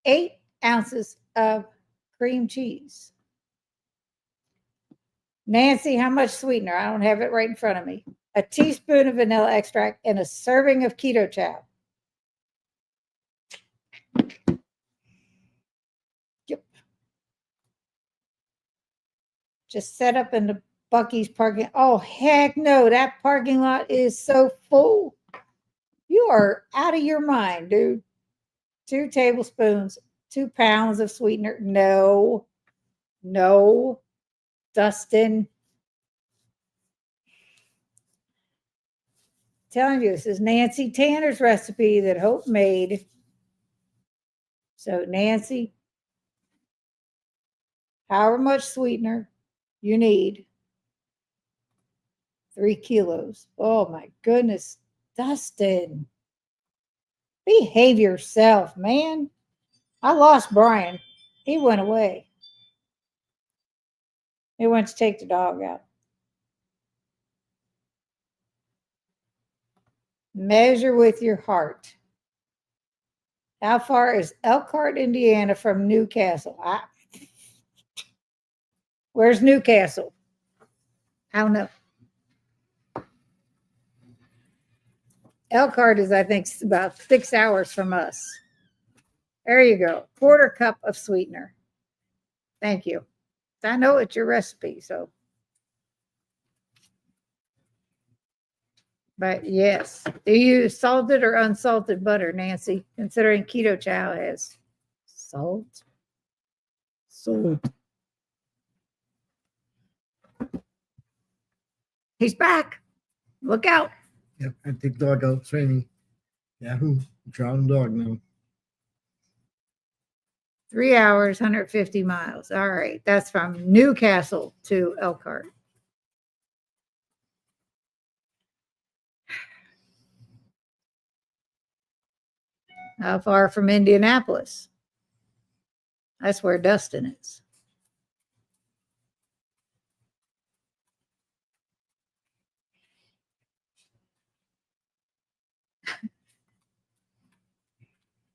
8 ounces of cream cheese. Nancy, how much sweetener? I don't have it right in front of me. A teaspoon of vanilla extract and a serving of keto chow. Yep. Just set up in the Buc-ee's parking. Oh, heck no. That parking lot is so full. You are out of your mind, dude. 2 tablespoons, 2 pounds of sweetener. No, Dustin. Telling you, this is Nancy Tanner's recipe that Hope made. So, Nancy, however much sweetener you need, 3 kilos. Oh my goodness, Dustin, behave yourself, man. I lost Brian. He went away. He went to take the dog out. Measure with your heart. How far is Elkhart, Indiana from Newcastle? Where's Newcastle? I don't know. Elkhart is, I think, about 6 hours from us. There you go. 1/4 cup of sweetener. Thank you. I know it's your recipe, so. But yes, do you use salted or unsalted butter, Nancy? Considering keto chow has salt. Salt. He's back. Look out. Yep, I take dog out training. Yahoo, drowned dog now. 3 hours, 150 miles. All right. That's from Newcastle to Elkhart. How far from Indianapolis? That's where Dustin is.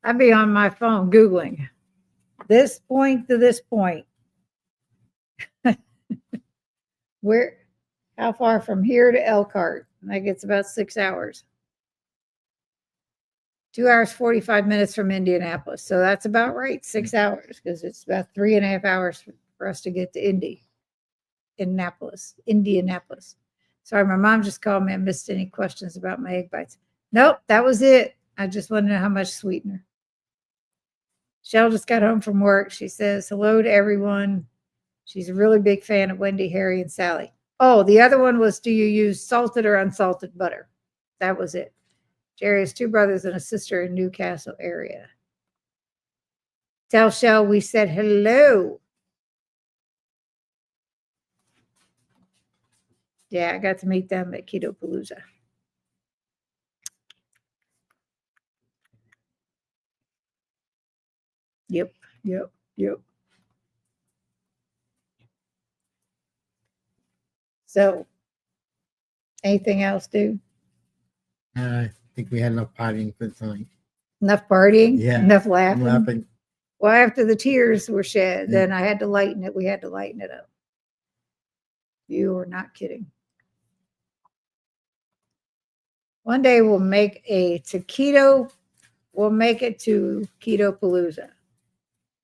I'd be on my phone Googling this point to this point. Where, how far from here to Elkhart? That gets about 6 hours. 2 hours, 45 minutes from Indianapolis. So that's about right. 6 hours, because it's about 3.5 hours for us to get to Indianapolis. Sorry, my mom just called me. I missed any questions about my egg bites. Nope, that was it. I just want to know how much sweetener. Shell just got home from work. She says hello to everyone. She's a really big fan of Wendy, Harry, and Sally. Oh, the other one was, do you use salted or unsalted butter? That was it. Jerry has 2 brothers and a sister in Newcastle area. Tell Shell we said hello. Yeah, I got to meet them at Keto Palooza. Yep. So, anything else, dude? I think we had enough partying for tonight. Enough partying? Yeah. Enough laughing? Laughing. Well, after the tears were shed, Yeah. then I had to lighten it. We had to lighten it up. You are not kidding. One day we'll make a taquito. We'll make it to Keto Palooza.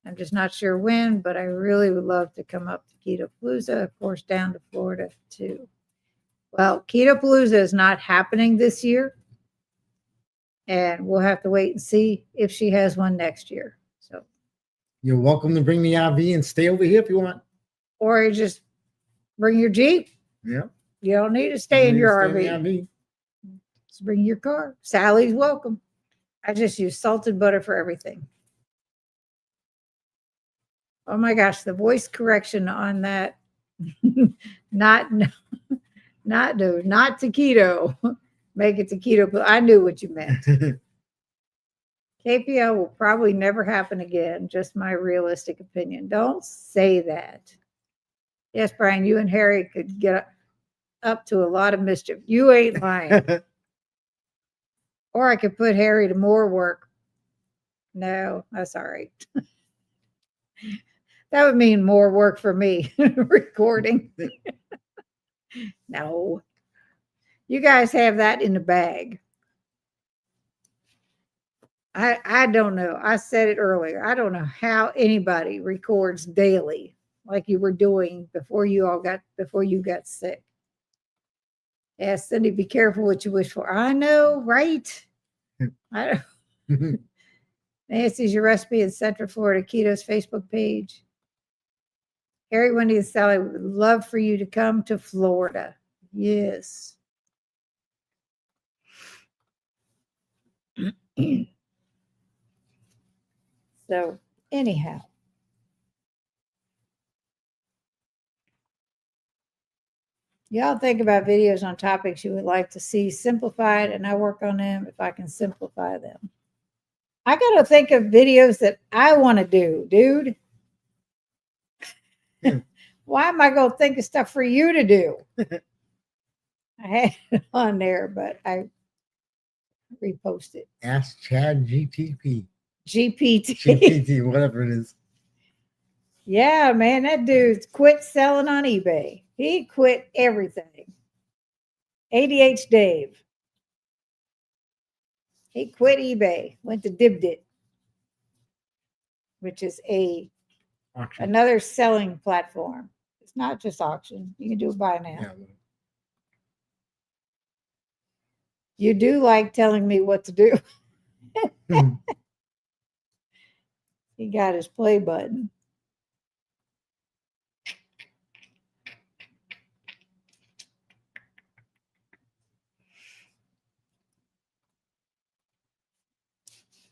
I'm just not sure when, but I really would love to come up to Keto Palooza, of course, down to Florida too. Well, Keto Palooza is not happening this year, and we'll have to wait and see if she has one next year. So you're welcome to bring the RV and stay over here if you want. Or you just bring your Jeep. Yeah. You don't need to stay in your RV. Just bring your car. Sally's welcome. I just use salted butter for everything. Oh my gosh, the voice correction on that. not to keto. Make it to keto. I knew what you meant. KPL will probably never happen again. Just my realistic opinion. Don't say that. Yes, Brian, you and Harry could get up to a lot of mischief. You ain't lying. Or I could put Harry to more work. No, that's all right. That would mean more work for me recording. No. You guys have that in the bag. I don't know. I said it earlier. I don't know how anybody records daily like you were doing before you got sick. Yeah, Cindy, be careful what you wish for. I know, right? I don't. Nancy's your recipe in Central Florida Keto's Facebook page. Harry, Wendy, and Sally would love for you to come to Florida. Yes. So, anyhow. Y'all think about videos on topics you would like to see simplified, and I work on them if I can simplify them. I got to think of videos that I want to do, dude. Why am I going to think of stuff for you to do? I had it on there, but I reposted. Ask Chad GPT. GPT, whatever it is. Yeah, man, that dude's quit selling on eBay. He quit everything. ADH Dave. He quit eBay, went to Dibdit, which is another selling platform. It's not just auction. You can do it by now. Yeah. You do like telling me what to do. Mhm. He got his play button.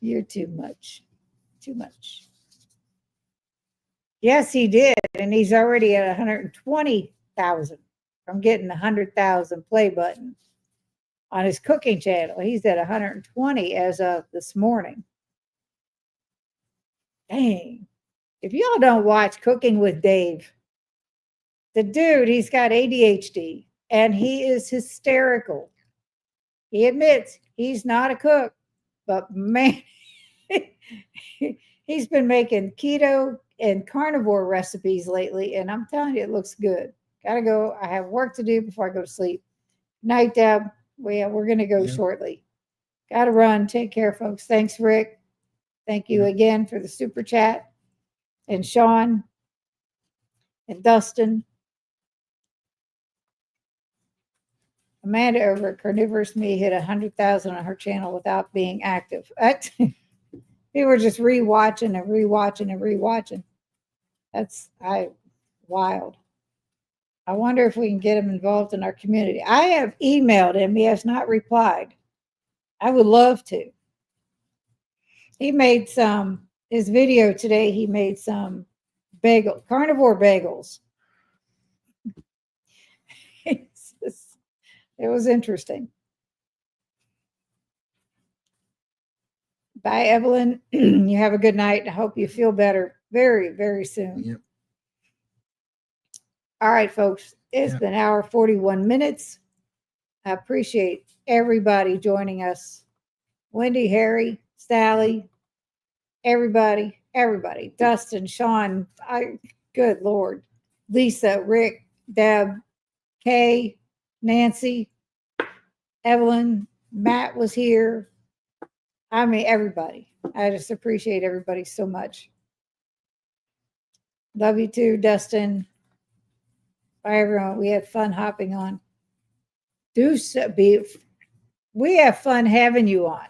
You're too much. Too much. Yes, he did. And he's already at 120,000 from getting 100,000 play button on his cooking channel. He's at 120 as of this morning. Dang. If y'all don't watch Cooking with Dave, the dude, he's got ADHD and he is hysterical. He admits he's not a cook, but man, he's been making keto and carnivore recipes lately, and I'm telling you, it looks good. Gotta go. I have work to do before I go to sleep. Night, Deb. We're gonna go shortly. Gotta run. Take care, folks. Thanks, Rick. Thank you again for the super chat. And Sean and Dustin. Amanda over at Carnivorous Me hit 100,000 on her channel without being active. We were just rewatching and rewatching and rewatching. That's wild. I wonder if we can get him involved in our community. I have emailed him. He has not replied. I would love to. He made his video today, he made some carnivore bagels. It was interesting. Bye, Evelyn. You have a good night. I hope you feel better very, very soon. Yep. All right, folks. It's been hour 41 minutes. I appreciate everybody joining us. Wendy, Harry, Sally, everybody. Dustin, Sean, good Lord. Lisa, Rick, Deb, Kay, Nancy, Evelyn, Matt was here. I mean, everybody. I just appreciate everybody so much. Love you too, Dustin. Bye, everyone. We had fun hopping on. We have fun having you on.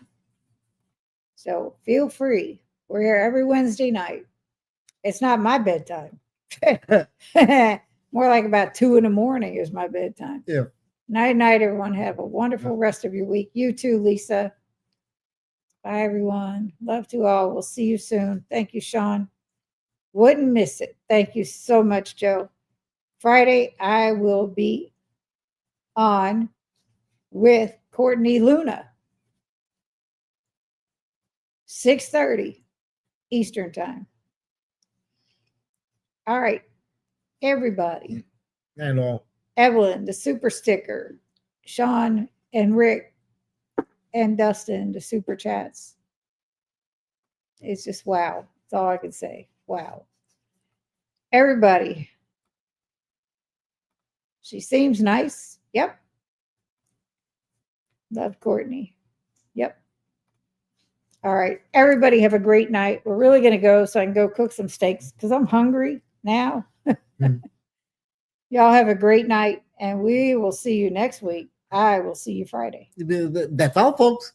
So feel free. We're here every Wednesday night. It's not my bedtime. More like about 2 a.m. is my bedtime. Yeah. Night, everyone. Have a wonderful rest of your week. You too, Lisa. Bye, everyone. Love to all. We'll see you soon. Thank you, Sean. Wouldn't miss it. Thank you so much, Joe. Friday, I will be on with Courtney Luna. 6:30 Eastern Time. All right, everybody. And all. Evelyn, the super sticker. Sean and Rick and Dustin, the super chats. It's just wow. That's all I can say. Wow. Everybody. She seems nice. Yep. Love Courtney. Yep. All right. Everybody have a great night. We're really going to go so I can go cook some steaks because I'm hungry now. Y'all have a great night, and we will see you next week. I will see you Friday. That's all, folks.